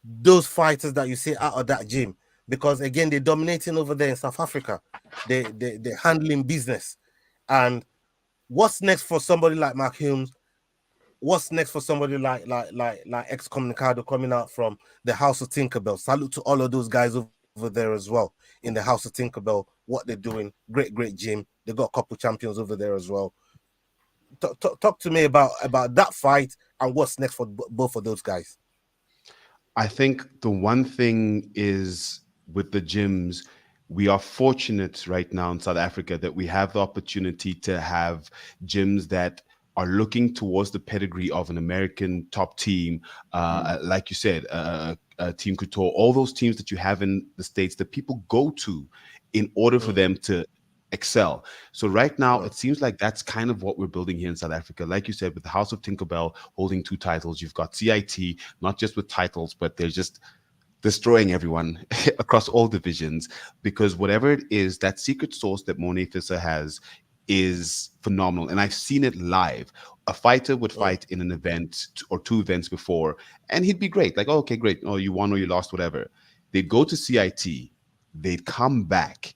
those fighters that you see out of that gym? Because again, they're dominating over there in South Africa. They're handling business. And what's next for somebody like Mark Humes? what's next for somebody like Excommunicado coming out from the House of Tinkerbell? Salute to all of those guys over there as well in the House of Tinkerbell. What they're doing, great gym. They got a couple champions over there as well. Talk to me about that fight and what's next for both of those guys. I think the one thing is with the gyms, we are fortunate right now in South Africa that we have the opportunity to have gyms that are looking towards the pedigree of an American top team, like you said, Team Couture, all those teams that you have in the States that people go to in order for them to excel. So right now, it seems like that's kind of what we're building here in South Africa. Like you said, with the House of Tinkerbell holding 2 titles, you've got CIT, not just with titles, but they're just destroying everyone across all divisions, because whatever it is, that secret sauce that Mone Fissa has is phenomenal. And I've seen it live. A fighter would fight in an event or 2 events before, and he'd be great. Like, oh, okay, great. Oh, you won or you lost, whatever. They'd go to CIT, they'd come back,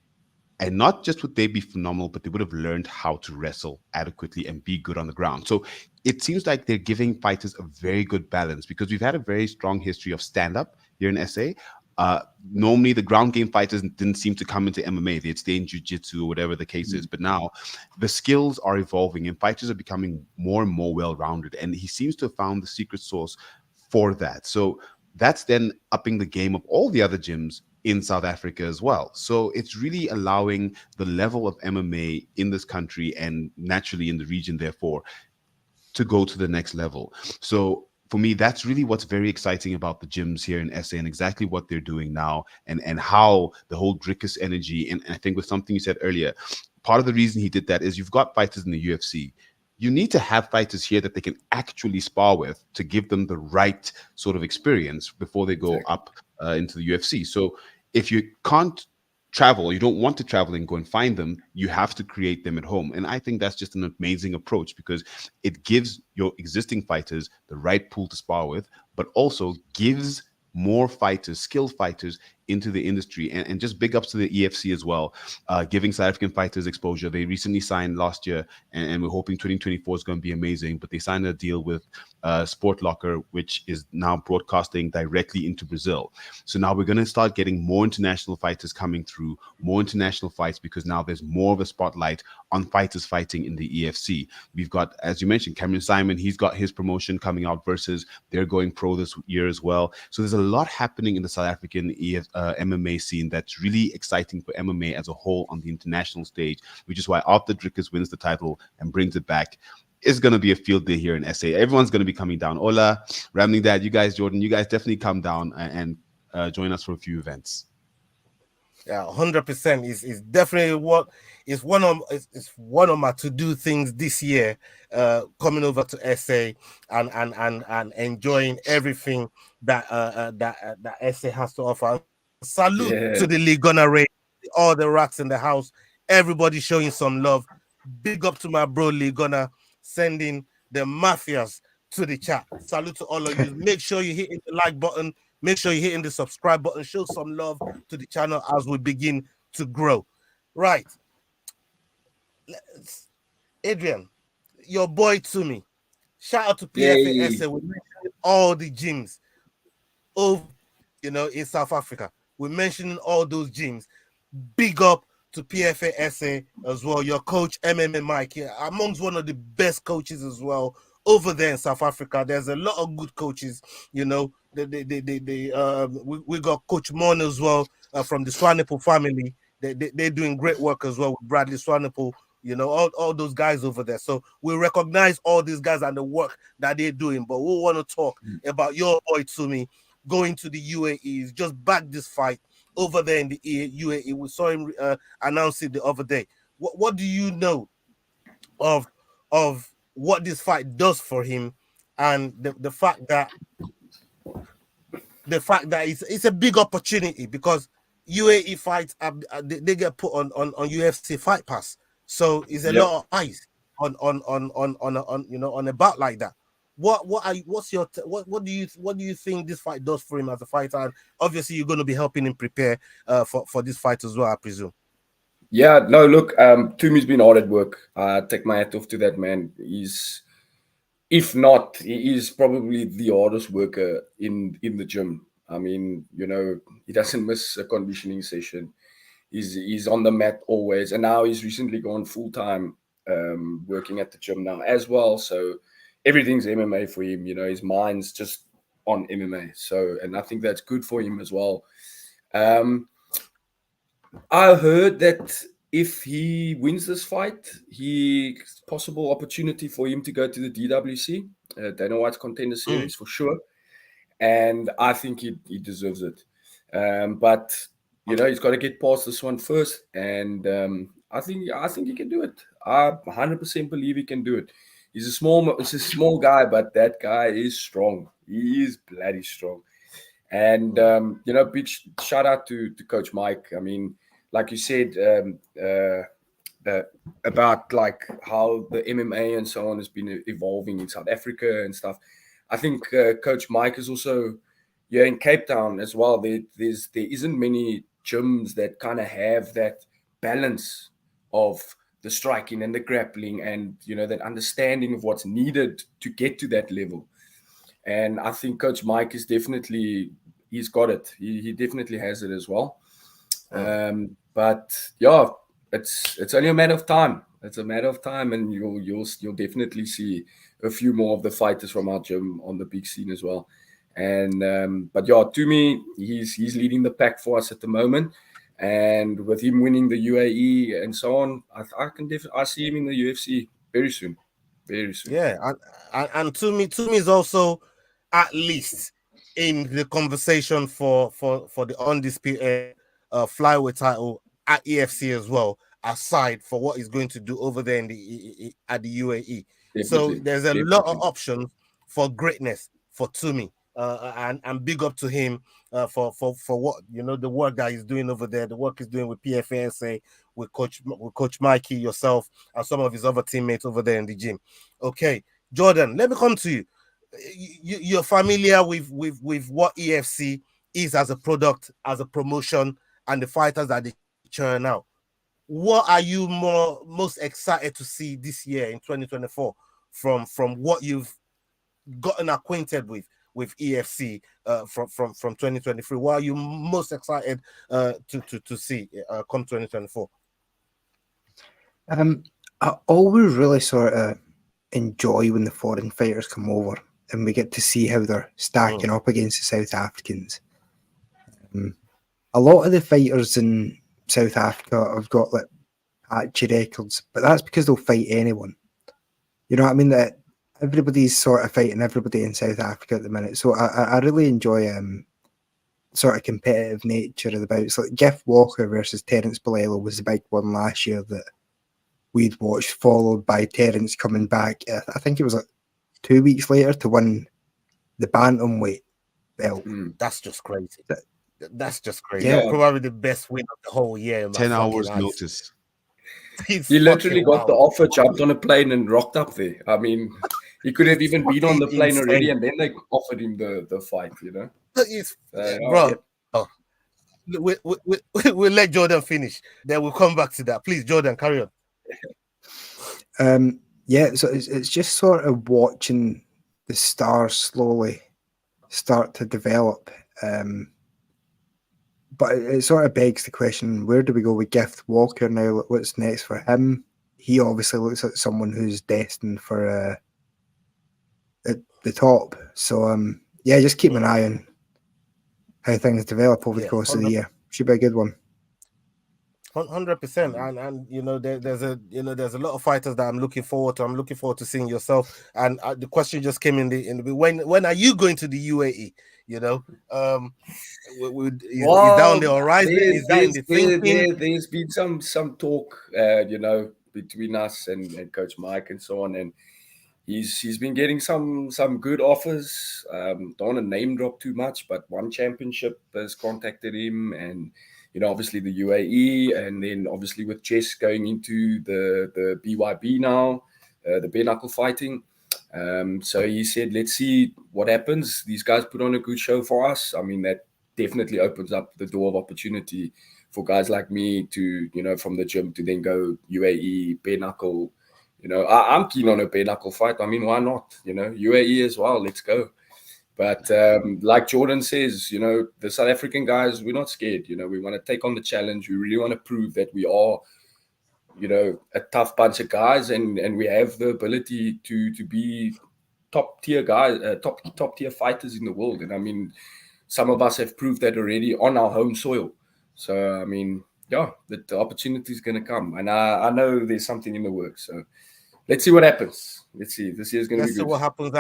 and not just would they be phenomenal, but they would have learned how to wrestle adequately and be good on the ground. So it seems like they're giving fighters a very good balance, because we've had a very strong history of stand-up here in SA. Normally, the ground game fighters didn't seem to come into MMA. They'd stay in jiu-jitsu or whatever the case is. But now the skills are evolving and fighters are becoming more and more well-rounded. And he seems to have found the secret sauce for that. So that's then upping the game of all the other gyms in South Africa as well. So it's really allowing the level of MMA in this country and naturally in the region, therefore, to go to the next level. So for me, that's really what's very exciting about the gyms here in SA and exactly what they're doing now, and how the whole Drickus energy, and I think with something you said earlier, part of the reason he did that is you've got fighters in the UFC. You need to have fighters here that they can actually spar with to give them the right sort of experience before they go up into the UFC. So if you can't travel, you don't want to travel and go and find them, you have to create them at home. And I think that's just an amazing approach, because it gives your existing fighters the right pool to spar with, but also gives more fighters, skilled fighters, into the industry. And just big ups to the EFC as well, giving South African fighters exposure. They recently signed last year, and we're hoping 2024 is going to be amazing. But they signed a deal with Sport Locker, which is now broadcasting directly into Brazil. So now we're going to start getting more international fighters coming through, more international fights, because now there's more of a spotlight on fighters fighting in the EFC. We've got, as you mentioned, Cameron Simon, he's got his promotion coming out versus they're going pro this year as well. So there's a lot happening in the South African MMA scene that's really exciting for MMA as a whole on the international stage, which is why after Drickus wins the title and brings it back, it's going to be a field day here in SA. Everyone's going to be coming down. Ola, Ramling Dad, you guys, Jordan, you guys definitely come down and join us for a few events. Yeah, 100% is definitely it's one of my to-do things this year, coming over to SA and enjoying everything that that SA has to offer. Salute to the Ligona Ray, all the rats in the house, everybody showing some love. Big up to my bro Ligona, sending the mafias to the chat. Salute to all of you. Make sure you're hitting the like button. Make sure you're hitting the subscribe button. Show some love to the channel as we begin to grow. Right. Adrian, your boy to me. Shout out to PFASA. We mentioned all the gyms in South Africa. We're mentioning all those gyms. Big up to PFASA as well. Your coach, MMA Mike, amongst one of the best coaches as well over there in South Africa. There's a lot of good coaches, we got Coach Mon as well from the Swanepoel family. They're doing great work as well with Bradley Swanepoel, all those guys over there. So we recognize all these guys and the work that they're doing. But we want to talk about your boy Tsumi going to the UAE. Just back this fight over there in the UAE. We saw him announce it the other day. What do you know of what this fight does for him, and the fact that it's a big opportunity, because UAE fights they get put on UFC Fight Pass, so it's a lot of eyes on a bout like that. What do you think this fight does for him as a fighter? And obviously you're going to be helping him prepare for this fight as well, I presume. Yeah, no, look, Tumi's been hard at work. I take my hat off to that man. He's if not, he is probably the hardest worker in the gym. I mean, he doesn't miss a conditioning session. He's on the mat always, and now he's recently gone full time working at the gym now as well. So everything's MMA for him. His mind's just on MMA. So, and I think that's good for him as well. I heard that if he wins this fight, possible opportunity for him to go to the DWC, Dana White's Contender Series for sure. And I think he deserves it. But he's got to get past this one first. And I think he can do it. I 100% believe he can do it. He's a small guy, but that guy is strong. He is bloody strong. And big shout out to Coach Mike. I mean, like you said, about like how the MMA and so on has been evolving in South Africa and stuff. I think Coach Mike is also in Cape Town as well. There isn't many gyms that kind of have that balance of the striking and the grappling and that understanding of what's needed to get to that level. And I think Coach Mike is he's got it. He definitely has it as well. But yeah, it's only a matter of time. It's a matter of time, and you'll definitely see a few more of the fighters from our gym on the big scene as well. And but yeah, to me, he's leading the pack for us at the moment. And with him winning the UAE and so on, I see him in the UFC very soon. Very soon. Yeah, and to me is also at least in the conversation for the undisputed flyweight title at EFC as well, aside for what he's going to do over there at the UAE. Definitely. So there's a lot of options for greatness for Tumi, and big up to him for what the work that he's doing over there, the work he's doing with PFNSA, with Coach Mikey, yourself, and some of his other teammates over there in the gym. Okay, Jordan, let me come to you. You're familiar with what EFC is as a product, as a promotion, and the fighters that they churn out. What are you most excited to see this year in 2024 from what you've gotten acquainted with EFC from 2023? What are you most excited to see come 2024? I always really sort of enjoy when the foreign fighters come over and we get to see how they're stacking up against the South Africans. A lot of the fighters in South Africa have got like patchy records, but that's because they'll fight anyone. You know what I mean? That everybody's sort of fighting everybody in South Africa at the minute. So I really enjoy sort of competitive nature of the bouts. Like Gift Walker versus Terence Bolello was the big one last year that we'd watched, followed by Terence coming back. I think it was like 2 weeks later to win the bantamweight belt. That's just crazy. That's just crazy. Yeah. Probably the best win of the whole year. 10 hours notice. He literally got the offer, jumped on a plane and rocked up there. I mean, he could have even been on the plane already, and then they offered him the fight, Bro, we'll let Jordan finish. Then we'll come back to that. Please, Jordan, carry on. Yeah, so it's just sort of watching the stars slowly start to develop. But it sort of begs the question, where do we go with Gift Walker now? What's next for him? He obviously looks like someone who's destined for the top. So, just keep an eye on how things develop over the course of the year. Should be a good one. 100%, and there's a lot of fighters that I'm looking forward to. I'm looking forward to seeing yourself. And the question just came in the when are you going to the UAE? Is down the horizon? Is that in the thinking? There's been some talk, between us and Coach Mike and so on, and he's been getting some good offers. Don't want to name drop too much, but one championship has contacted him, and obviously the UAE, and then obviously with chess going into the BYB now, the bare knuckle fighting. So he said, let's see what happens. These guys put on a good show for us. I mean, that definitely opens up the door of opportunity for guys like me to, from the gym to then go UAE, bare knuckle, You know, I'm keen on a bare knuckle fight. I mean, why not? You know, UAE as well. Let's go. But like Jordan says, you know, the South African guys, we're not scared. You know, we want to take on the challenge. We really want to prove that we are, you know, a tough bunch of guys, and we have the ability to be top tier guys, top tier fighters in the world. And I mean, some of us have proved that already on our home soil. So I mean, yeah, the opportunity is going to come, and I know there's something in the works. So let's see what happens. Let's see. This year's going to be good. Let's see what happens,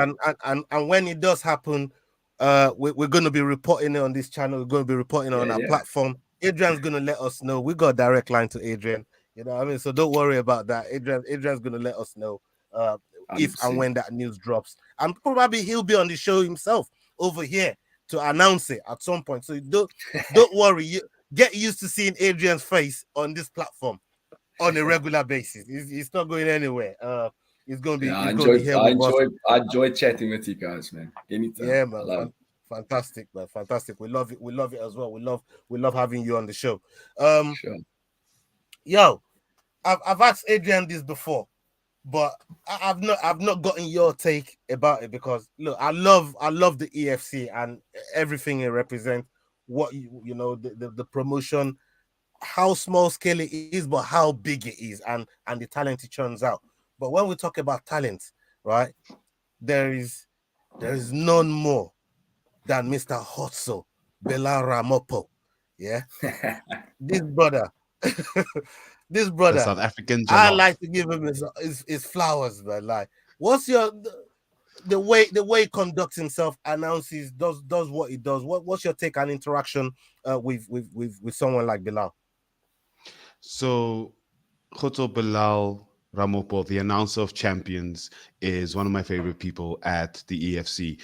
and when it does happen, we're going to be reporting it on this channel. We're going to be reporting it on our platform. Adrian's going to let us know. We got a direct line to Adrian. You know what I mean? So don't worry about that. Adrian's going to let us know if and when that news drops. And probably he'll be on the show himself over here to announce it at some point. So don't worry. You get used to seeing Adrian's face on this platform on a regular basis. He's not going anywhere. He's going to be. Yeah, I enjoy chatting with you guys, man. Anytime. Yeah, man. Fantastic, man. Fantastic. We love it. We love it as well. We love having you on the show. Sure. Yo, I've asked Adrian this before, but I've not gotten your take about it, because look, I love the EFC and everything it represents. What you know, the promotion, how small scale it is, but how big it is, and the talent it churns out. But when we talk about talent, right, there is none more than Mr. Hotso Bela Ramopo. Yeah, this brother. This brother, the South African I Jamal. like to give him his flowers, man. Like, what's the way he conducts himself, announces, does what he does? What's your take and interaction with someone like Bilal? So, Khoto Bilal Ramopo, the announcer of champions, is one of my favorite people at the EFC.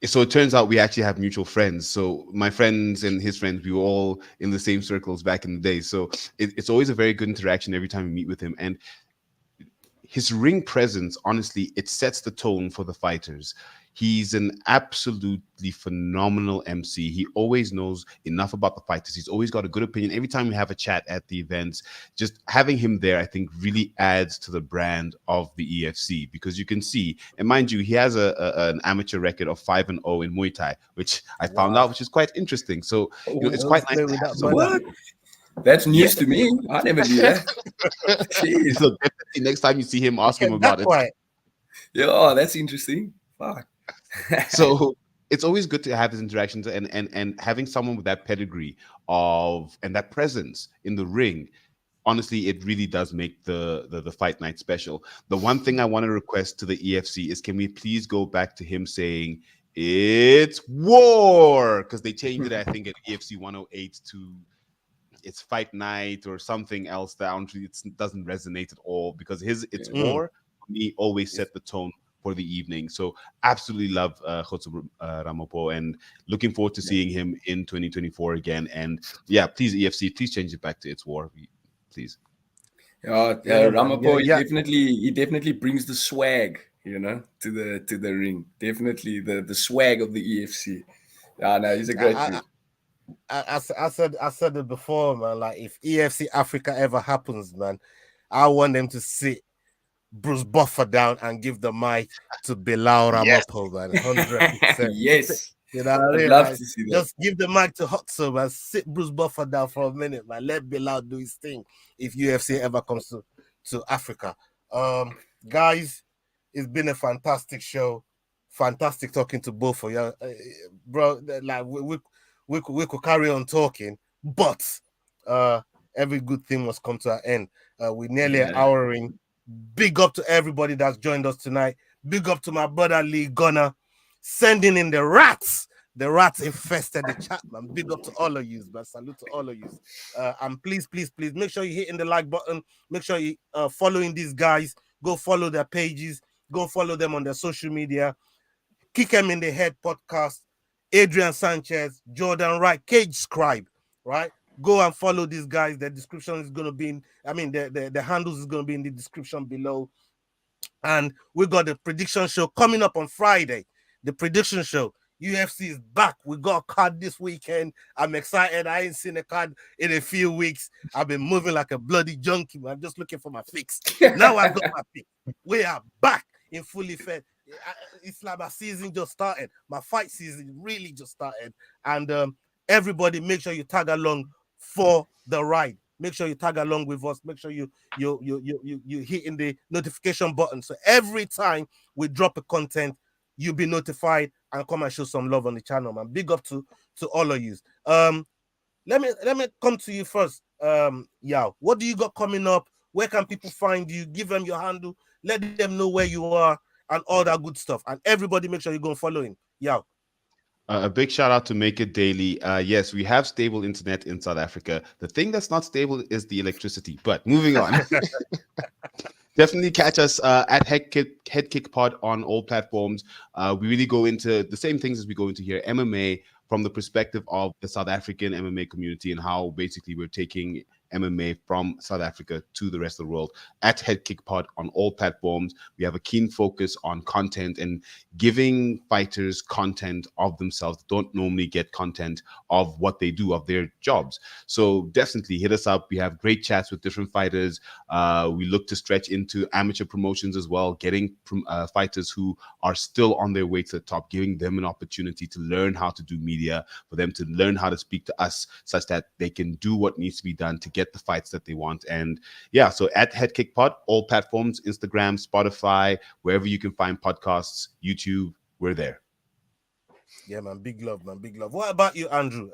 So it turns out we actually have mutual friends. So my friends and his friends, we were all in the same circles back in the day. So it's always a very good interaction every time we meet with him. And his ring presence, honestly, it sets the tone for the fighters. He's an absolutely phenomenal MC. He always knows enough about the fighters. He's always got a good opinion. Every time we have a chat at the events, just having him there, I think, really adds to the brand of the EFC, because you can see, and mind you, he has an amateur record of 5-0 in Muay Thai, which I found out, which is quite interesting. So you know, it's quite nice to have someone. That's news to me. I never knew that. Jeez. So definitely next time you see him, ask him about it. Yeah, that's interesting. Fuck. So it's always good to have these interactions, and having someone with that pedigree and that presence in the ring. Honestly, it really does make the fight night special. The one thing I want to request to the EFC is, can we please go back to him saying it's war? Because they changed it, I think, at EFC 108 to it's fight night or something else that it doesn't resonate at all, because it's war for me always set the tone for the evening. So absolutely love Khotso Ramopo, and looking forward to seeing him in 2024 again. And yeah, please EFC, please change it back to it's war, please. Ramopo, he definitely brings the swag, you know, to the ring. Definitely the swag of the EFC. No, he's a great dude. I said it before, man. Like, if EFC Africa ever happens, man, I want them to sit Bruce Buffer down and give the mic to Bilal Ramopo, man. 100%. Yes. You know what I mean? Love to see that. Just give the mic to Hotso, man. Sit Bruce Buffer down for a minute, man. Let Bilal do his thing if UFC ever comes to Africa. Guys, it's been a fantastic show. Fantastic talking to both of you. Bro, like, we could carry on talking, but every good thing must come to an end. We're nearly an hour in. Big up to everybody that's joined us tonight. Big up to my brother Lee Gunner, sending in the rats. The rats infested the chat, man. Big up to all of you, man. Salute to all of you. And please, make sure you're hitting the like button. Make sure you following these guys. Go follow their pages. Go follow them on their social media. Kick them in the Head podcast. Adrian Sanchez, Jordan Wright, Cage Scribe, right? Go and follow these guys. The description is going to be the handles is going to be in the description below. And we got the prediction show coming up on Friday. The prediction show. UFC is back. We got a card this weekend. I'm excited. I ain't seen a card in a few weeks. I've been moving like a bloody junkie, man. Just looking for my fix. Now I got my fix. We are back in fully fed. It's like my season just started. My fight season really just started. And everybody, make sure you tag along for the ride. Make sure you tag along with us. Make sure you hitting the notification button. So every time we drop a content, you'll be notified and come and show some love on the channel, man. Big up to all of you. Let me come to you first. Yao, what do you got coming up? Where can people find you? Give them your handle. Let them know where you are and all that good stuff. And everybody, make sure you go and follow him. Yao. A big shout out to Make It Daily. Yes, we have stable internet in South Africa. The thing that's not stable is the electricity. But moving on. Definitely catch us at Headkick Pod on all platforms. We really go into the same things as we go into here, MMA, from the perspective of the South African MMA community and how basically we're taking MMA from South Africa to the rest of the world. At Headkick Pod on all platforms, we have a keen focus on content and giving fighters content of themselves that don't normally get content of what they do, of their jobs. So definitely hit us up. We have great chats with different fighters. We look to stretch into amateur promotions as well, getting fighters who are still on their way to the top, giving them an opportunity to learn how to do media, for them to learn how to speak to us such that they can do what needs to be done to get the fights that they want. And yeah, so at Headkick Pod, all platforms, Instagram, Spotify, wherever you can find podcasts, YouTube, we're there. Yeah, man, big love, man, big love. What about you, Andrew?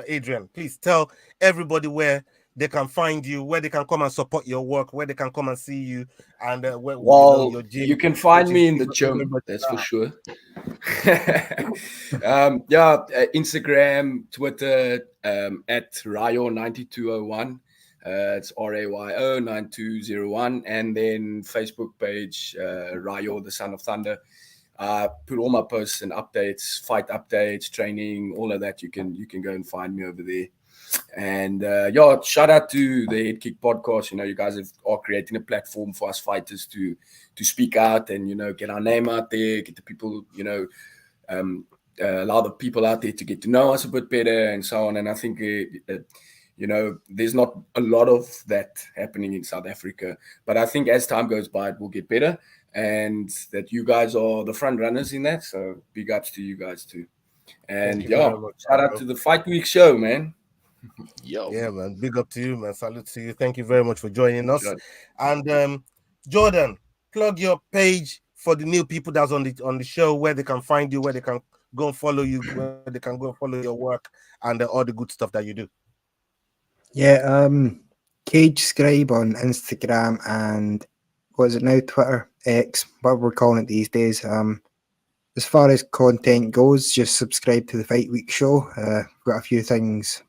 Adrian, please tell everybody where they can find you, where they can come and support your work, where they can come and see you, and where your gym. You can find me in the gym, that's for sure. Instagram, Twitter, at Rayo9201. It's RAYO 9201, and then Facebook page, Rayo the Son of Thunder. Put all my posts and updates, fight updates, training, all of that. You can go and find me over there. And shout out to the Headkick podcast. You know, you guys are creating a platform for us fighters to speak out and, you know, get our name out there, get the people, you know, allow the people out there to get to know us a bit better and so on. And I think you know, there's not a lot of that happening in South Africa, but I think as time goes by, it will get better, and that you guys are the front runners in that. So big ups to you guys too. And shout out to the Fight Week show, man. Yo. Yeah, man. Big up to you, man. Salute to you. Thank you very much for joining us. And Jordan, plug your page for the new people that's on the show, where they can find you, where they can go and follow you, where they can go and follow your work and all the good stuff that you do. Yeah, Cage Scribe on Instagram and what is it now, Twitter, X, whatever we're calling it these days. As far as content goes, just subscribe to the Fight Week show. We've got a few things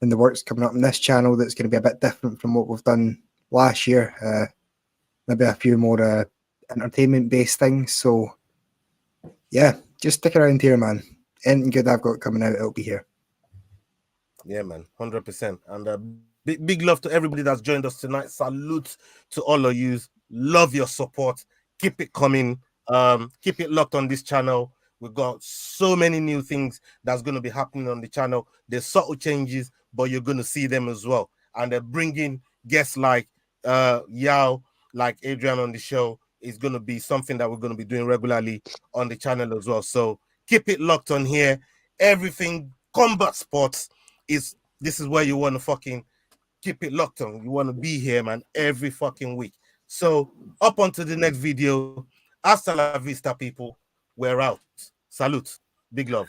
in the works coming up on this channel that's going to be a bit different from what we've done last year. Maybe a few more entertainment-based things. So, yeah, just stick around here, man. Anything good I've got coming out, it'll be here. Yeah, man, 100%. And big love to everybody that's joined us tonight. Salute to all of you. Love your support. Keep it coming. Keep it locked on this channel. We've got so many new things that's going to be happening on the channel. There's subtle changes, but you're going to see them as well. And they're bringing guests like Yao, like Adrian on the show. Is going to be something that we're going to be doing regularly on the channel as well. So keep it locked on here. Everything combat sports this is where you want to fucking keep it locked on. You want to be here, man, every fucking week. So up onto the next video. Hasta la vista, people. We're out. Salute. Big love.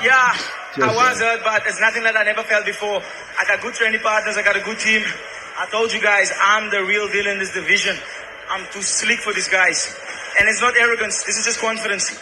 Yeah, I was hurt, but it's nothing that I never felt before. I got good training partners. I got a good team. I told you guys, I'm the real deal in this division. I'm too slick for these guys. And it's not arrogance. This is just confidence.